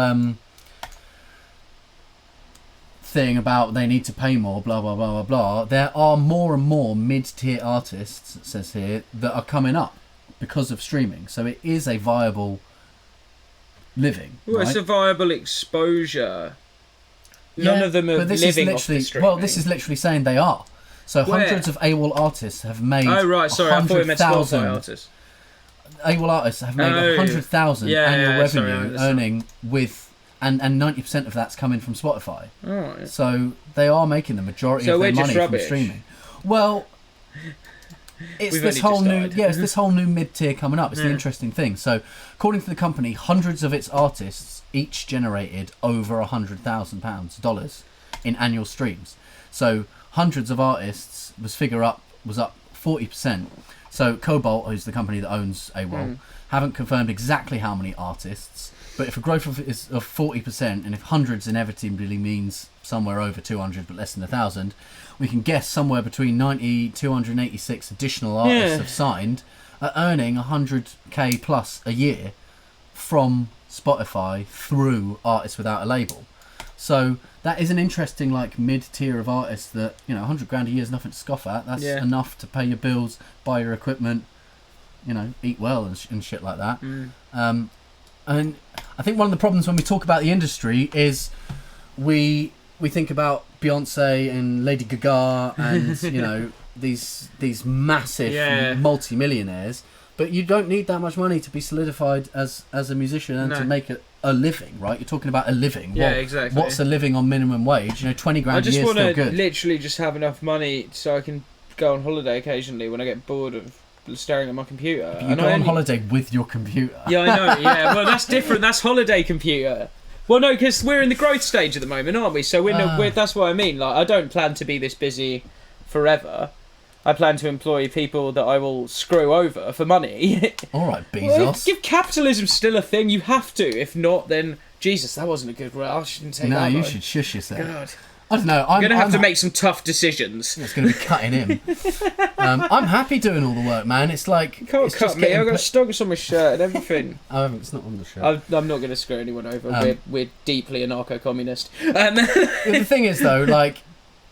thing about they need to pay more, blah blah blah blah blah, there are more and more mid-tier artists, it says here, that are coming up because of streaming. So it is a viable living. Well, right? It's a viable exposure. None of them are but this living is off the literally, streaming. well, this is literally saying they are. So hundreds of AWOL artists have made. Oh right, sorry, I thought you meant Spotify artists. AWOL artists have made 100,000 annual revenue earning with. And 90% of that's coming from Spotify. Right. So they are making the majority of their money from streaming. Well, it's this whole new mid-tier coming up. It's the interesting thing. So, according to the company, hundreds of its artists each generated over $100,000 in annual streams. So, hundreds of artists was up 40%. So, Cobalt, who's the company that owns AWOL, haven't confirmed exactly how many artists. But if a growth of 40%, and if hundreds inevitably means somewhere over 200 but less than 1,000, we can guess somewhere between 286 additional artists have signed, are earning 100k plus a year from Spotify through artists without a label. So that is an interesting mid-tier of artists that, 100 grand a year is nothing to scoff at. That's enough to pay your bills, buy your equipment, eat well and shit like that. And I think one of the problems when we talk about the industry is we think about Beyonce and Lady Gaga and these massive multi-millionaires, but you don't need that much money to be solidified as a musician and to make a living, right? You're talking about a living. Exactly. What's a living on minimum wage? 20 grand a year is still good. I just want to literally just have enough money so I can go on holiday occasionally when I get bored of staring at my computer. But you go on holiday with your computer. Yeah, I know. Yeah, well, that's different. That's holiday computer. Well, no, because we're in the growth stage at the moment, aren't we? So that's what I mean. I don't plan to be this busy forever. I plan to employ people that I will screw over for money. All right, Bezos. Well, if capitalism's still a thing, you have to. If not, then Jesus, that wasn't a good word. I shouldn't say that. No, you should shush yourself. God. I don't know. I'm going to have to make some tough decisions. It's going to be cutting him. I'm happy doing all the work, man. It's like... You can't cut me. I've got Stonx on my shirt and everything. It's not on the shirt. I'm not going to screw anyone over. We're deeply anarcho-communist. The thing is, though,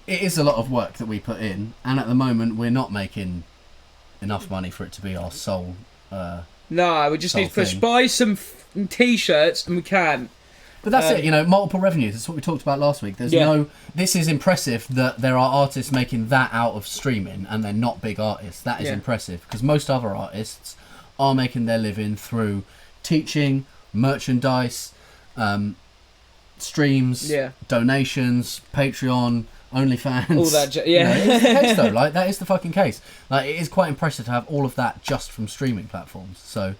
it is a lot of work that we put in, and at the moment, we're not making enough money for it to be our sole No, we just need to buy some T-shirts, and we can. But that's it, multiple revenues. That's what we talked about last week. This is impressive that there are artists making that out of streaming and they're not big artists. That is impressive because most other artists are making their living through teaching, merchandise, streams, donations, Patreon, OnlyFans. All that, it's the case though. That is the fucking case. It is quite impressive to have all of that just from streaming platforms. So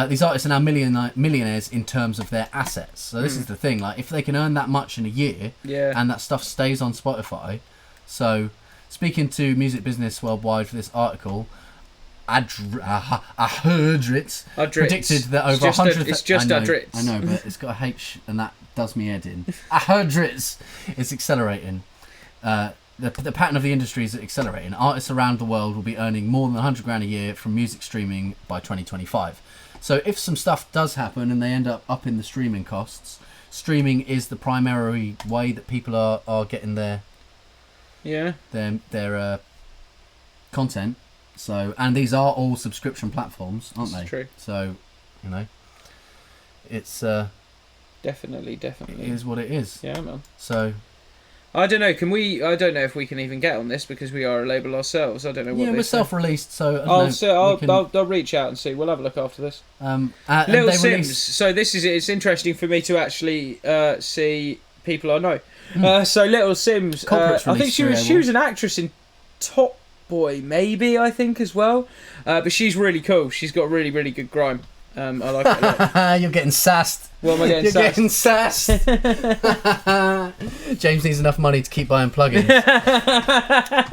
these artists are now millionaires in terms of their assets. So this is the thing. If they can earn that much in a year, and that stuff stays on Spotify. So speaking to Music Business Worldwide for this article, predicted that over 100... It's just Adritz. I know, but it's got a H and that does me head in. Adritz is accelerating. The pattern of the industry is accelerating. Artists around the world will be earning more than 100 grand a year from music streaming by 2025. So if some stuff does happen and they end up in the streaming costs, streaming is the primary way that people are getting their content. So, and these are all subscription platforms, aren't they? True. So, it's definitely it is what it is. Yeah, man. So, I don't know. I don't know if we can even get on this because we are a label ourselves. I don't know what. Yeah, we're self-released, so I'll reach out and see. We'll have a look after this. Little Sims. So it's interesting for me to actually see people I know. So Little Sims. I think she was an actress in Top Boy, maybe I think as well. But she's really cool. She's got really really good grime. I like it a lot. You're getting sassed. What am I getting sassed? Getting sassed. James needs enough money to keep buying plugins.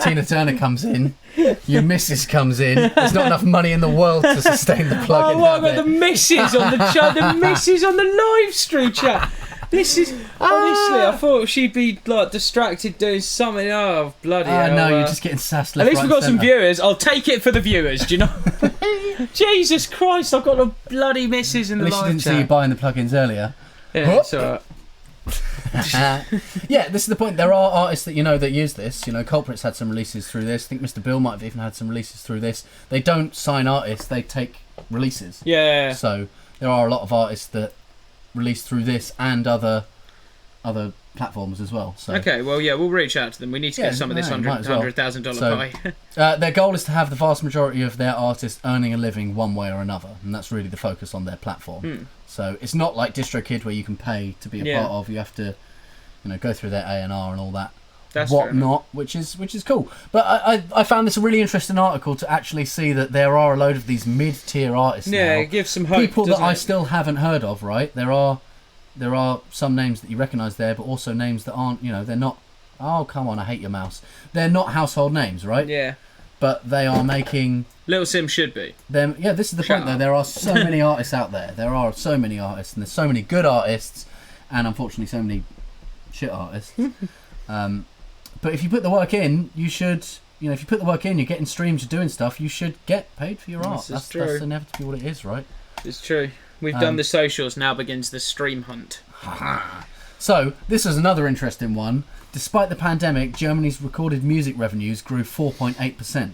Tina Turner comes in. Your missus comes in. There's not enough money in the world to sustain the plugin. Oh, what about the missus on the chat? The missus on the live stream chat. This is honestly, I thought she'd be distracted doing something. Oh bloody hell! No, you're just getting sassed left. At least we've got some viewers. I'll take it for the viewers. Do you know? Jesus Christ! I've got a bloody missus in the live chat. At least you didn't see you buying the plugins earlier. Yeah, it's alright. Yeah, this is the point. There are artists that that use this. Culprit's had some releases through this. I think Mr. Bill might have even had some releases through this. They don't sign artists; they take releases. Yeah. So there are a lot of artists that released through this and other platforms as well. So okay, well, we'll reach out to them. We need to get some of this $100,000 pie. Their goal is to have the vast majority of their artists earning a living one way or another, and that's really the focus on their platform. So it's not like DistroKid where you can pay to be a part of. You have to, go through their A&R and all whatnot, which is cool. But I found this a really interesting article to actually see that there are a load of these mid-tier artists now. Yeah, it gives some hope. People that I still haven't heard of, right? There are some names that you recognise there, but also names that aren't, they're not... Oh, come on, I hate your mouse. They're not household names, right? Yeah. But they are making... Little Sim should be. Yeah, this is the point, though. There are so many artists out there. There are so many artists, and there's so many good artists, and unfortunately so many shit artists. But if you put the work in, you should... if you put the work in, you're getting streams, you're doing stuff, you should get paid for your art. That's inevitably what it is, right? It's true. We've done the socials, now begins the stream hunt. So, this is another interesting one. Despite the pandemic, Germany's recorded music revenues grew 4.8%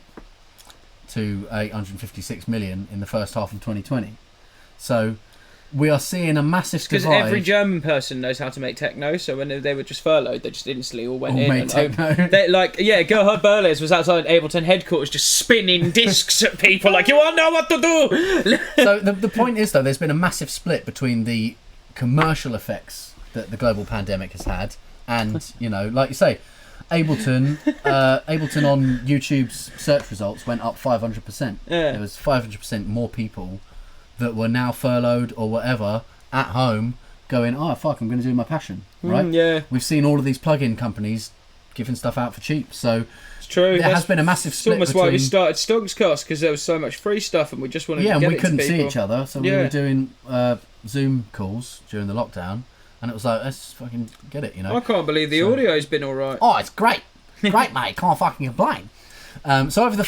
to 856 million in the first half of 2020. So, we are seeing a massive divide. Because every German person knows how to make techno, so when they were just furloughed, they just instantly all went in. Made techno. Gerhard Berlitz was outside Ableton headquarters just spinning discs at people like, you all know what to do! So, the point is, though, there's been a massive split between the commercial effects that the global pandemic has had and, like you say, Ableton on YouTube's search results went up 500%. Yeah. There was 500% more people that were now furloughed or whatever at home going, oh, fuck, I'm going to do my passion, right? Yeah. We've seen all of these plug-in companies giving stuff out for cheap, so it's true. There has been a massive split. It's almost why we started STONXCAST, because there was so much free stuff and we just wanted to get it to people. Yeah, and we couldn't see each other, so we were doing Zoom calls during the lockdown. And it was like, let's fucking get it, I can't believe the audio's been all right. Oh, it's great. Great, mate. Can't fucking complain. So over the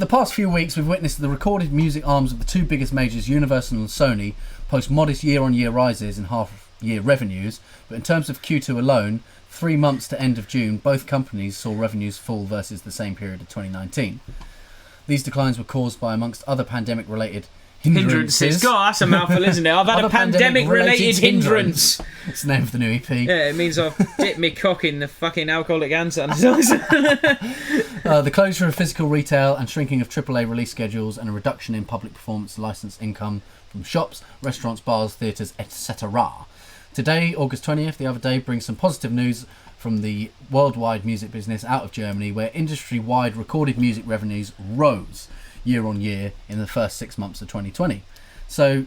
past few weeks, we've witnessed the recorded music arms of the two biggest majors, Universal and Sony, post modest year-on-year rises in half-year revenues. But in terms of Q2 alone, 3 months to end of June, both companies saw revenues fall versus the same period of 2019. These declines were caused by, amongst other pandemic-related hindrances. God, that's a mouthful, isn't it? I've had a pandemic-related hindrance. It's the name of the new EP. Yeah, it means I've dipped me cock in the fucking alcoholic hand sanitizer. The closure of physical retail and shrinking of AAA release schedules and a reduction in public performance licence income from shops, restaurants, bars, theatres, etc. Today, August 20th, the other day, brings some positive news from the worldwide music business out of Germany, where industry-wide recorded music revenues rose year on year in the first 6 months of 2020. So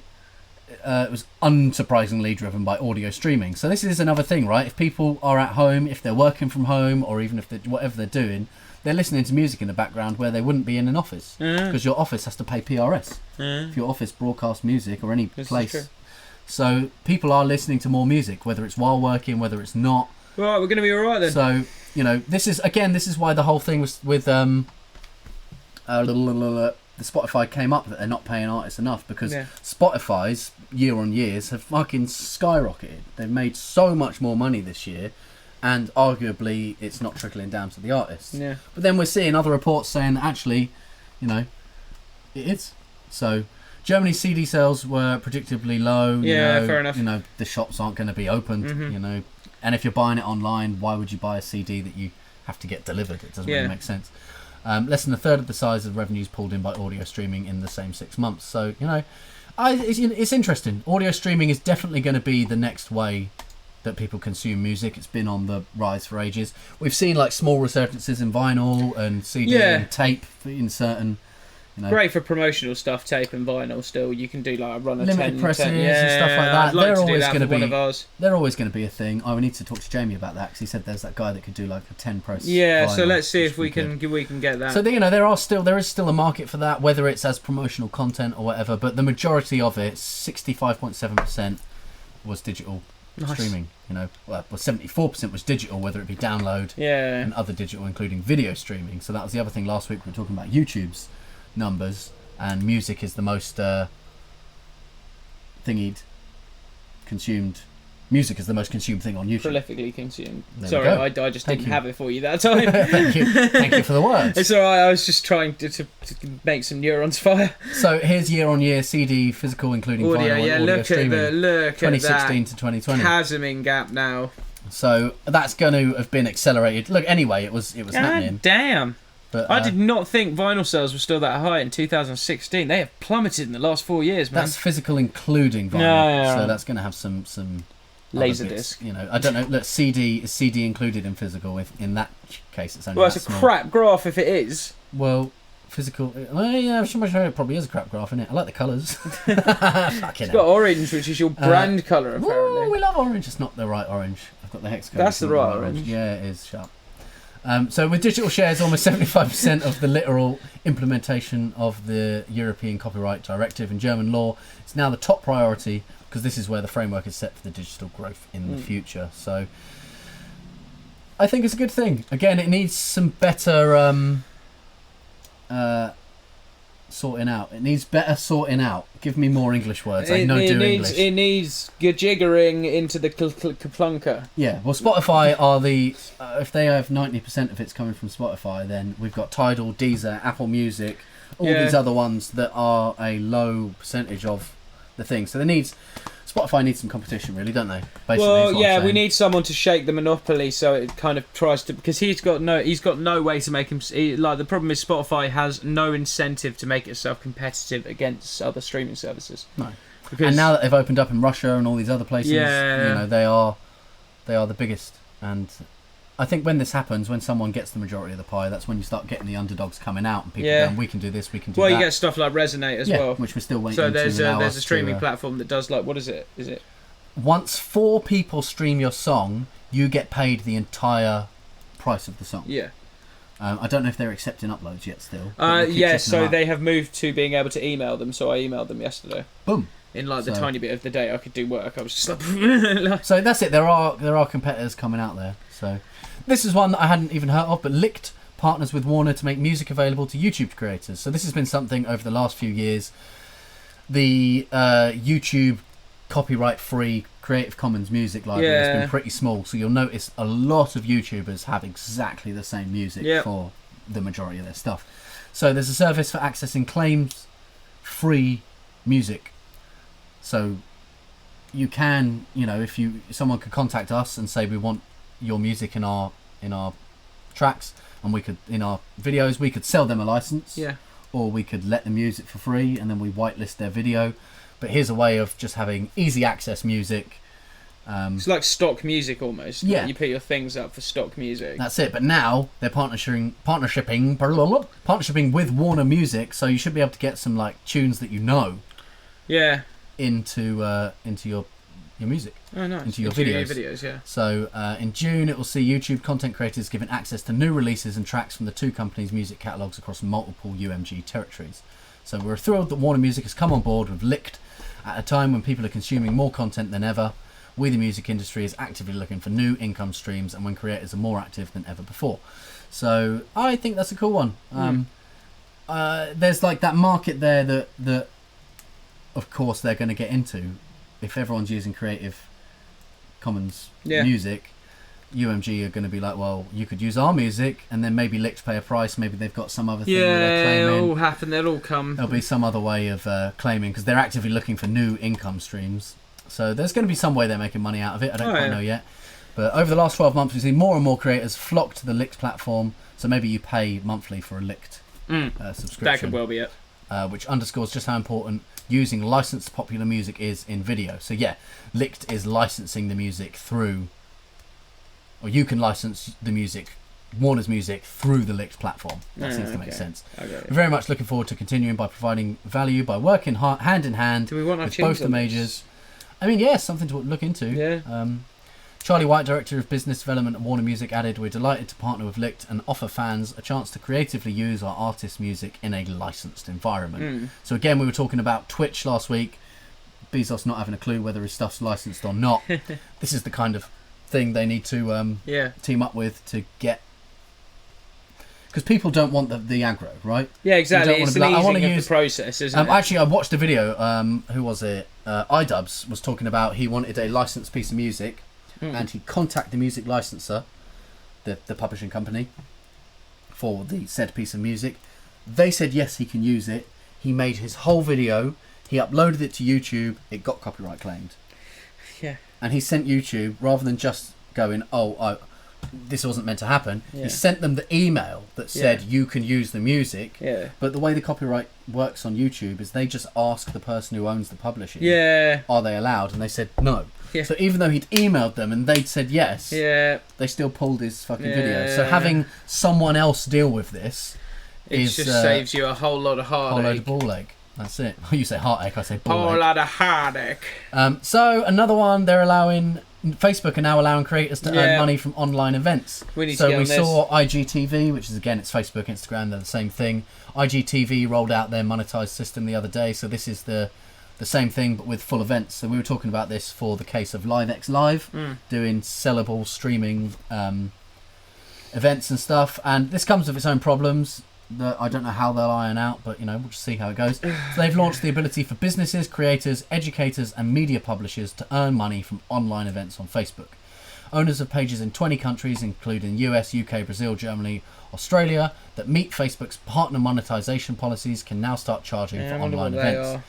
it was unsurprisingly driven by audio streaming. So this is another thing, right? If people are at home, if they're working from home, or even if they're whatever they're doing, they're listening to music in the background where they wouldn't be in an office, because your office has to pay PRS if your office broadcasts music or any place. So people are listening to more music, whether it's while working, whether it's not. Right, we're going to be all right then. So this is why the whole thing was with the Spotify came up, that they're not paying artists enough, because Spotify's year on years have fucking skyrocketed. They've made so much more money this year, and arguably it's not trickling down to the artists. Yeah. But then we're seeing other reports saying that actually, it is. So Germany's CD sales were predictably low. Fair enough. The shops aren't going to be opened. And if you're buying it online, why would you buy a CD that you have to get delivered? It doesn't really make sense. Less than a third of the size of revenues pulled in by audio streaming in the same 6 months. So, it's interesting. Audio streaming is definitely going to be the next way that people consume music. It's been on the rise for ages. We've seen like small resurgences in vinyl and CD and tape in certain... Great for promotional stuff, tape and vinyl. Still, you can do like a run of limited presses and stuff like that. They're always going to be one of ours. They're always going to be a thing. I would need to talk to Jamie about that, because he said there's that guy that could do like a 10 press. Yeah, vinyl, so let's see if we can get that. So there is still a market for that, whether it's as promotional content or whatever. But the majority of it, 65.7%, was digital streaming. 74% was digital, whether it be download and other digital, including video streaming. So that was the other thing last week. We were talking about YouTube's numbers, and music is the most consumed. Music is the most consumed thing on YouTube. Prolifically consumed. Sorry, I just didn't have it for you that time. Thank you for the words. It's alright, I was just trying to make some neurons fire. So here's year-on-year CD, physical, including vinyl and audio streaming. Look 2016 to 2020. Chasming gap now. So that's going to have been accelerated. Look, anyway, it was happening. Damn. But, I did not think vinyl sales were still that high in 2016. They have plummeted in the last 4 years, man. That's physical including vinyl, so that's going to have some Laserdisc. You know, I don't know. Look, CD is CD included in physical. If in that case, it's only. Well, it's a crap graph if it is. Well, physical. Well, yeah, I'm sure it probably is a crap graph, isn't it? I like the colours. It's got orange, which is your brand colour, apparently. We love orange. It's not the right orange. I've got the hex code. That's the right orange. Yeah, it is sharp. So with digital shares, almost 75% of the literal implementation of the European Copyright Directive in German law, it's now the top priority because this is where the framework is set for the digital growth in the future. So I think it's a good thing. Again, it needs some better sorting out. It needs better sorting out. Give me more English words. English. It needs jiggering into the kaplunker. Yeah, well, Spotify are the... if they have 90% of it's coming from Spotify, then we've got Tidal, Deezer, Apple Music, all these other ones that are a low percentage of the thing. So Spotify needs some competition, really, don't they? Basically, we need someone to shake the monopoly, so it kind of tries to, because he's got no way to make him like. The problem is Spotify has no incentive to make itself competitive against other streaming services. No, and now that they've opened up in Russia and all these other places, you know, they are the biggest. And I think when this happens, when someone gets the majority of the pie, that's when you start getting the underdogs coming out and people going, we can do this, we can do that. Well, you get stuff like Resonate as well. Which we're still waiting so to there's a streaming platform that does, like, what is it? Once 4 people stream your song, you get paid the entire price of the song. Yeah. I don't know if they're accepting uploads yet still. So they have moved to being able to email them, so I emailed them yesterday. Boom. In the tiny bit of the day I could do work, I was just like... So that's it, there are competitors coming out there. So this is one that I hadn't even heard of, but Licked partners with Warner to make music available to YouTube creators. So this has been something over the last few years. The YouTube copyright-free Creative Commons music library has been pretty small, so you'll notice a lot of YouTubers have exactly the same music for the majority of their stuff. So there's a service for accessing claims-free music. So you can, you know, if someone could contact us and say we want your music in our tracks, and we could, in our videos, we could sell them a license, or we could let them use it for free and then we whitelist their video. But here's a way of just having easy access music. It's like stock music almost. Yeah. You put your things up for stock music. That's it. But now they're partnershiping with Warner Music, so you should be able to get some like tunes that you know. Yeah. Into your music. Oh, nice. Into your videos. So in June, it will see YouTube content creators given access to new releases and tracks from the two companies' music catalogues across multiple UMG territories. So we're thrilled that Warner Music has come on board with Licked at a time when people are consuming more content than ever. We, the music industry, is actively looking for new income streams, and when creators are more active than ever before. So I think that's a cool one. There's like that market there that of course they're going to get into. If everyone's using Creative Commons music, UMG are going to be like, well, you could use our music, and then maybe Licked pay a price. Maybe they've got some other thing that they're claiming. It'll all happen. They'll all come. There'll be some other way of claiming, because they're actively looking for new income streams. So there's going to be some way they're making money out of it. I don't quite know yet. But over the last 12 months, we've seen more and more creators flock to the Licked platform. So maybe you pay monthly for a Licked subscription. That could well be it. Which underscores just how important using licensed popular music is in video. So yeah, Licked is licensing the music through, or you can license the music, Warner's music, through the Licked platform. That seems to make sense. We're very much looking forward to continuing by providing value by working hand in hand with both the majors. I mean, yeah, something to look into. Yeah. Charlie White, Director of Business Development at Warner Music, added, "We're delighted to partner with Licked and offer fans a chance to creatively use our artists' music in a licensed environment." So again, we were talking about Twitch last week. Bezos not having a clue whether his stuff's licensed or not. This is the kind of thing they need to team up with to get... Because people don't want the aggro, right? Yeah, exactly. It's an easing of the process, isn't it? Actually, I watched a video, who was it? iDubbbz was talking about he wanted a licensed piece of music, and he contacted the music licenser, the publishing company, for the said piece of music. They said yes, he can use it. He made his whole video, he uploaded it to YouTube, it got copyright claimed. Yeah. And he sent YouTube, rather than just going, this wasn't meant to happen. He sent them the email that said you can use the music. Yeah. But the way the copyright works on YouTube is they just ask the person who owns the publishing, are they allowed? And they said no. Yeah. So even though he'd emailed them and they'd said yes, they still pulled his fucking video. So having someone else deal with this just saves you a whole lot of heartache. Whole load of ball ache. That's it. You say heartache, I say ball ache. Whole lot of heartache. So another one, Facebook are now allowing creators to earn money from online events. We saw IGTV, which is again, it's Facebook, Instagram, they're the same thing. IGTV rolled out their monetized system the other day, so this is the same thing but with full events. So we were talking about this for the case of LiveX Live, doing sellable streaming events and stuff, and this comes with its own problems that I don't know how they'll iron out, but we'll just see how it goes. So they've launched the ability for businesses, creators, educators and media publishers to earn money from online events on Facebook. Owners of pages in 20 countries, including US, UK, Brazil, Germany, Australia, that meet Facebook's partner monetization policies can now start charging for online events.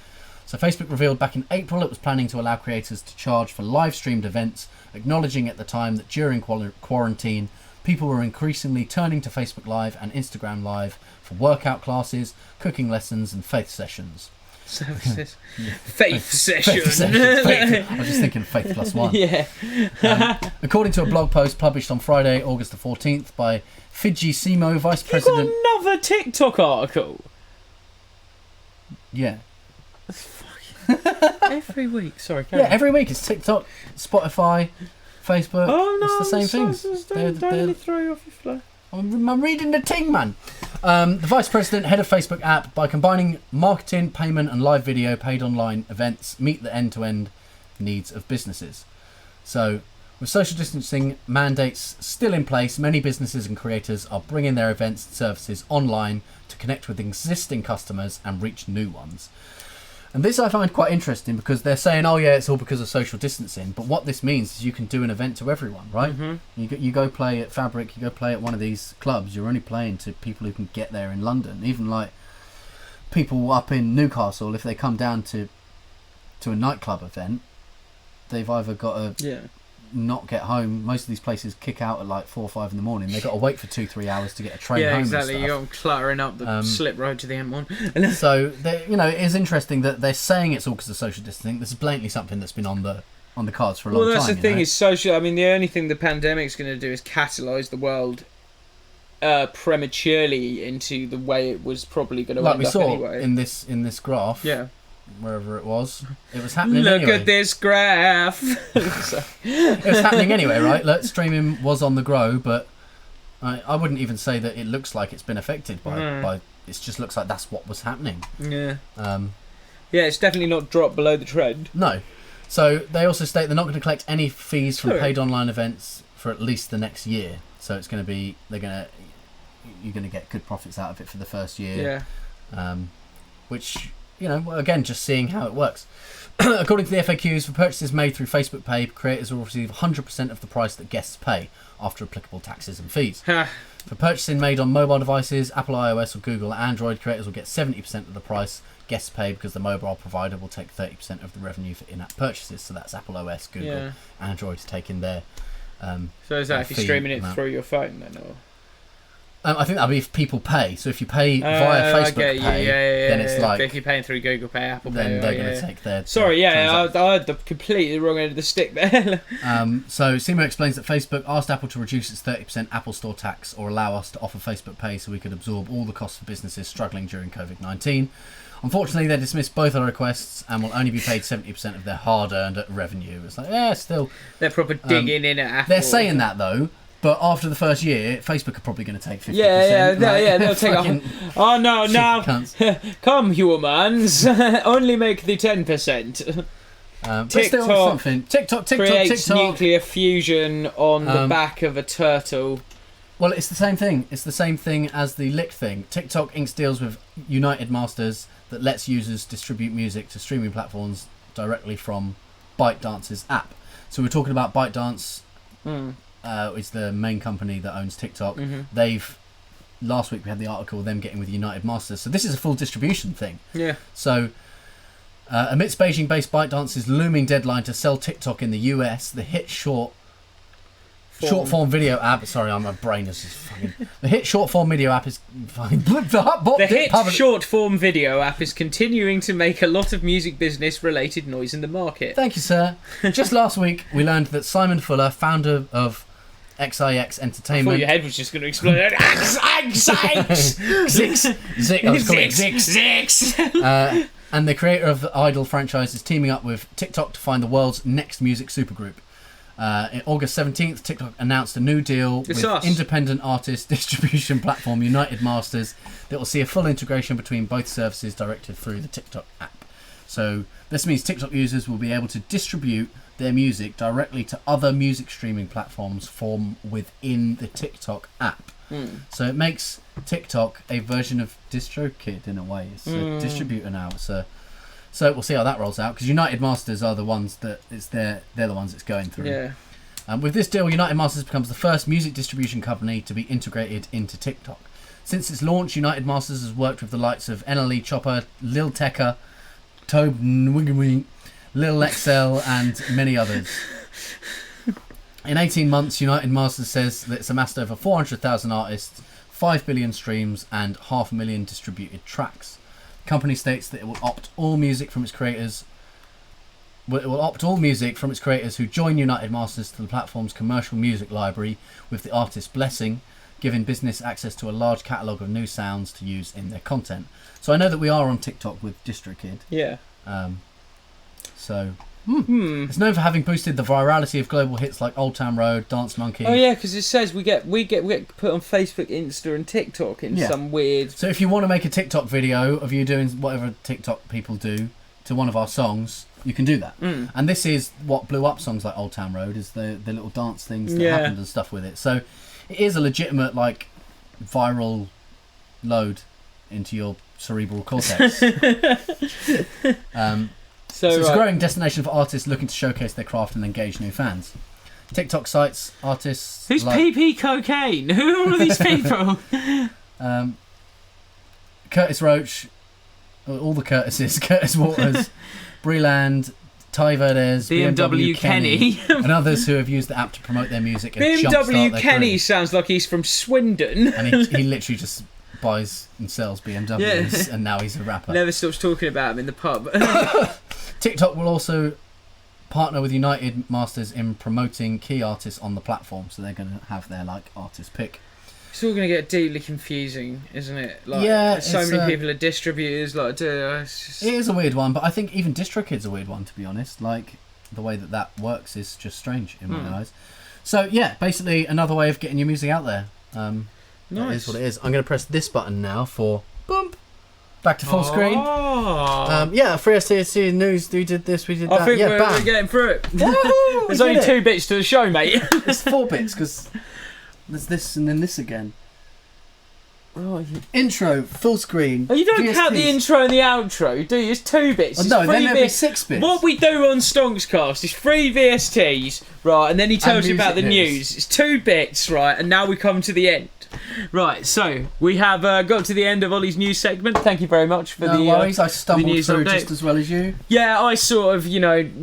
So Facebook revealed back in April it was planning to allow creators to charge for live streamed events, acknowledging at the time that during quarantine, people were increasingly turning to Facebook Live and Instagram Live for workout classes, cooking lessons and faith sessions. Faith sessions. I was just thinking faith plus one. Yeah. According to a blog post published on Friday, August the 14th by Fidji Simo, Vice President... You got another TikTok article? Yeah. Every week. Sorry, every week it's TikTok, Spotify, Facebook. Oh no, it's the same things. Don't really throw you off your flow. I'm reading the ting, man. The Vice President, head of Facebook app, by combining marketing, payment and live video, paid online events meet the end-to-end needs of businesses. So with social distancing mandates still in place, many businesses and creators are bringing their events and services online to connect with existing customers and reach new ones. And this I find quite interesting because they're saying, oh yeah, it's all because of social distancing. But what this means is you can do an event to everyone, right? Mm-hmm. You go play at Fabric, you go play at one of these clubs, you're only playing to people who can get there in London. Even like people up in Newcastle, if they come down to a nightclub event, they've either got to not get home. Most of these places kick out at like 4 or 5 in the morning. They've got to wait for 2-3 hours to get a train home. Yeah, exactly. And stuff. You're cluttering up the slip road to the M1. So, it is interesting that they're saying it's all because of social distancing. This is blatantly something that's been on the cards for a long time. Well, that's the thing is social. I mean, the only thing the pandemic's going to do is catalyse the world prematurely into the way it was probably going to end up anyway. Like we saw in this graph. Yeah. Wherever it was happening. Look anyway. At this graph. It was happening anyway, right? Like, streaming was on the grow, but I wouldn't even say that it looks like it's been affected by. It just looks like that's what was happening. Yeah. It's definitely not dropped below the trend. No. So they also state they're not going to collect any fees from paid online events for at least the next year. So it's going to be you're going to get good profits out of it for the first year. Yeah. Which. Again, just seeing how it works. According to the FAQs, for purchases made through Facebook Pay, creators will receive 100% of the price that guests pay after applicable taxes and fees. For purchasing made on mobile devices, Apple iOS or Google Android, creators will get 70% of the price guests pay because the mobile provider will take 30% of the revenue for in-app purchases. So that's Apple OS, Google, Android taking their So is that if you're streaming it through your phone then? Or? I think that'll be if people pay. So if you pay via Facebook Pay, then it's like... If you're paying through Google Pay, Apple Pay... Then they're going to take their... Sorry, I had the completely wrong end of the stick there. So Simo explains that Facebook asked Apple to reduce its 30% Apple Store tax or allow us to offer Facebook Pay so we could absorb all the costs for businesses struggling during COVID-19. Unfortunately, they dismissed both our requests and will only be paid 70% of their hard-earned revenue. It's like, still... They're proper digging in at Apple. They're saying that, though. But after the first year, Facebook are probably going to take 50%. They'll take oh no, now come humans, only make the 10%. TikTok creates nuclear fusion on the back of a turtle. Well, it's the same thing. It's the same thing as the Lick thing. TikTok inks deals with United Masters that lets users distribute music to streaming platforms directly from ByteDance's app. So we're talking about ByteDance. Is the main company that owns TikTok. Last week we had the article of them getting with United Masters. So this is a full distribution thing. Yeah. So amidst Beijing-based ByteDance's looming deadline to sell TikTok in the US, the hit short short-form video app. Sorry, my brain is just fucking... The hit short-form video app is fucking... The hit short-form video app is continuing to make a lot of music business-related noise in the market. Thank you, sir. Just last week, we learned that Simon Fuller, founder of XIX Entertainment... I thought your head was just going to explode. Zix! And the creator of the Idol franchise is teaming up with TikTok to find the world's next music supergroup. In August 17th, TikTok announced a new deal with independent artist distribution platform United Masters that will see a full integration between both services directed through the TikTok app. So this means TikTok users will be able to distribute their music directly to other music streaming platforms from within the TikTok app. So it makes TikTok a version of DistroKid in a way. It's a distributor now. So we'll see how that rolls out, because United Masters are the ones that they're the ones it's going through. Yeah. With this deal, United Masters becomes the first music distribution company to be integrated into TikTok. Since its launch, United Masters has worked with the likes of NLE Chopper, Lil Tecca, Tobe Nwigwe, Lil XL, and many others. In 18 months, United Masters says that it's amassed over 400,000 artists, 5 billion streams, and 500,000 distributed tracks. The company states that it will opt all music from its creators. It will opt all music from its creators who join United Masters to the platform's commercial music library with the artist's blessing, giving business access to a large catalogue of new sounds to use in their content. So I know that we are on TikTok with DistroKid. Yeah. It's known for having boosted the virality of global hits like Old Town Road, Dance Monkey. Oh yeah, because it says we get put on Facebook, Insta, and TikTok in some weird. So if you want to make a TikTok video of you doing whatever TikTok people do to one of our songs, you can do that. And this is what blew up songs like Old Town Road, is the little dance things that happened and stuff with it. So it is a legitimate viral load into your cerebral cortex. So it's a growing destination for artists looking to showcase their craft and engage new fans. TikTok sites, artists... Who's PP Cocaine? Who are all of these people? Curtis Roach, all the Curtises, Curtis Waters, Breland, Ty Verdes, BMW Kenny, and others who have used the app to promote their music and BMW Kenny sounds like he's from Swindon. And he literally just buys and sells BMWs, and now he's a rapper. Never stops talking about him in the pub. TikTok will also partner with United Masters in promoting key artists on the platform, so they're going to have their artist pick. It's all going to get deeply confusing, isn't it? So many people are distributors. It is a weird one, but I think even DistroKid's a weird one, to be honest. The way that works is just strange in my eyes. So yeah, basically another way of getting your music out there. Nice. That is what it is. I'm going to press this button now for bump. Back to full screen. Free STC news. We did this. We did that. I think we're getting through it. There's only 2 bits to the show, mate. There's 4 bits because there's this and then this again. Right. Intro, full screen. Oh, you don't VSTs. Count the intro and the outro, do you? It's 2 bits. Oh, no, then there'll be 6 bits. What we do on STONXCAST is 3 VSTs, right, and then he tells you about the news. It's 2 bits, right, and now we come to the end. Right, so we have got to the end of Ollie's news segment. Thank you very much for no worries, I stumbled through just as well as you. Yeah, I sort of,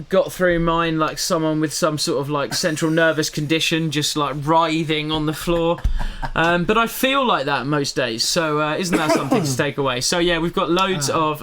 got through mine like someone with some sort of central nervous condition, just writhing on the floor. But I feel like that most days, so isn't that something to take away? So yeah, we've got loads of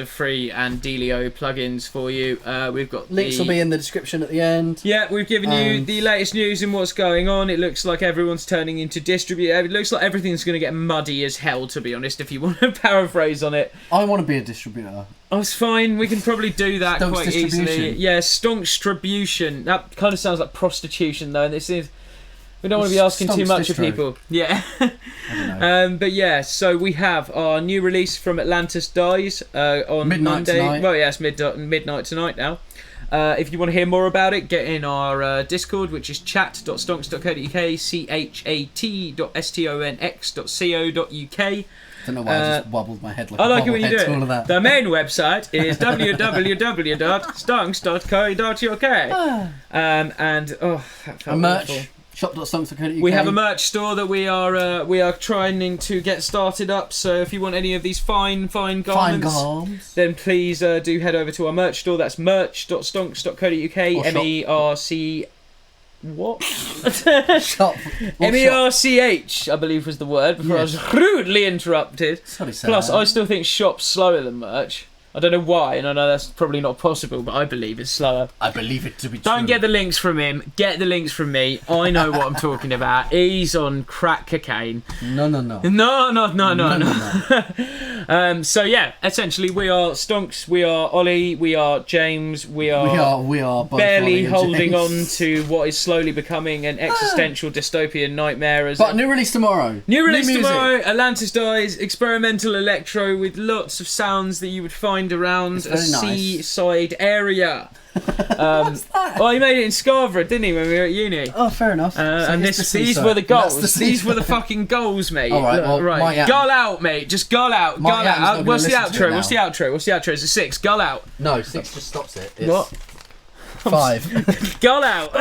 free and Delio plugins for you. We've got links will be in the description at the end. Yeah, we've given you the latest news and what's going on. It looks like everyone's turning into distributor. It looks like everything's going to get muddy as hell, to be honest, if you want to paraphrase on it. I want to be a distributor. Oh, it's fine. We can probably do that quite easily. Yeah, Stonx. That kind of sounds like prostitution, though. And this is... We don't want to be asking too much of people. Yeah. I don't know. But yeah, so we have our new release from Atlantis Dies on midnight Monday. Tonight. Well, yeah, it's midnight tonight now. If you want to hear more about it, get in our Discord, which is chat.stonx.co.uk, chat.stonx.co.uk. I don't know why I just wobbled my head like I like a it when you do it. All of that. The main website is www.stonx.co.uk. And that felt merch. awful. Shop.stonx.co.uk. We have a merch store that we are trying to get started up. So if you want any of these fine garments, then please do head over to our merch store. That's merch.stonx.co.uk. What? Shop. MERCH, I believe was the word, before I was rudely interrupted. Plus, I still think shop's slower than merch. I don't know why, and I know that's probably not possible, but I believe it's slower. I believe it to be true. Don't get the links from him. Get the links from me. I know what I'm talking about. He's on crack cocaine. No. So yeah, essentially we are Stonx, we are Ollie, we are James, we are both barely Ollie and holding on James. to what is slowly becoming an existential dystopian nightmare. But new release tomorrow. New release music. tomorrow. Atlantis Dies, experimental electro with lots of sounds that you would find around a seaside area. Well, he made it in Scarborough, didn't he, when we were at uni? Oh, fair enough. And these were the goals. These were the fucking goals, mate. All right, well, right. Gull out, mate. Just gull out. Gull out. What's the outro? What's the outro? It's a 6. Gull out. No, 6 just stops it. It's what? 5. Gull out.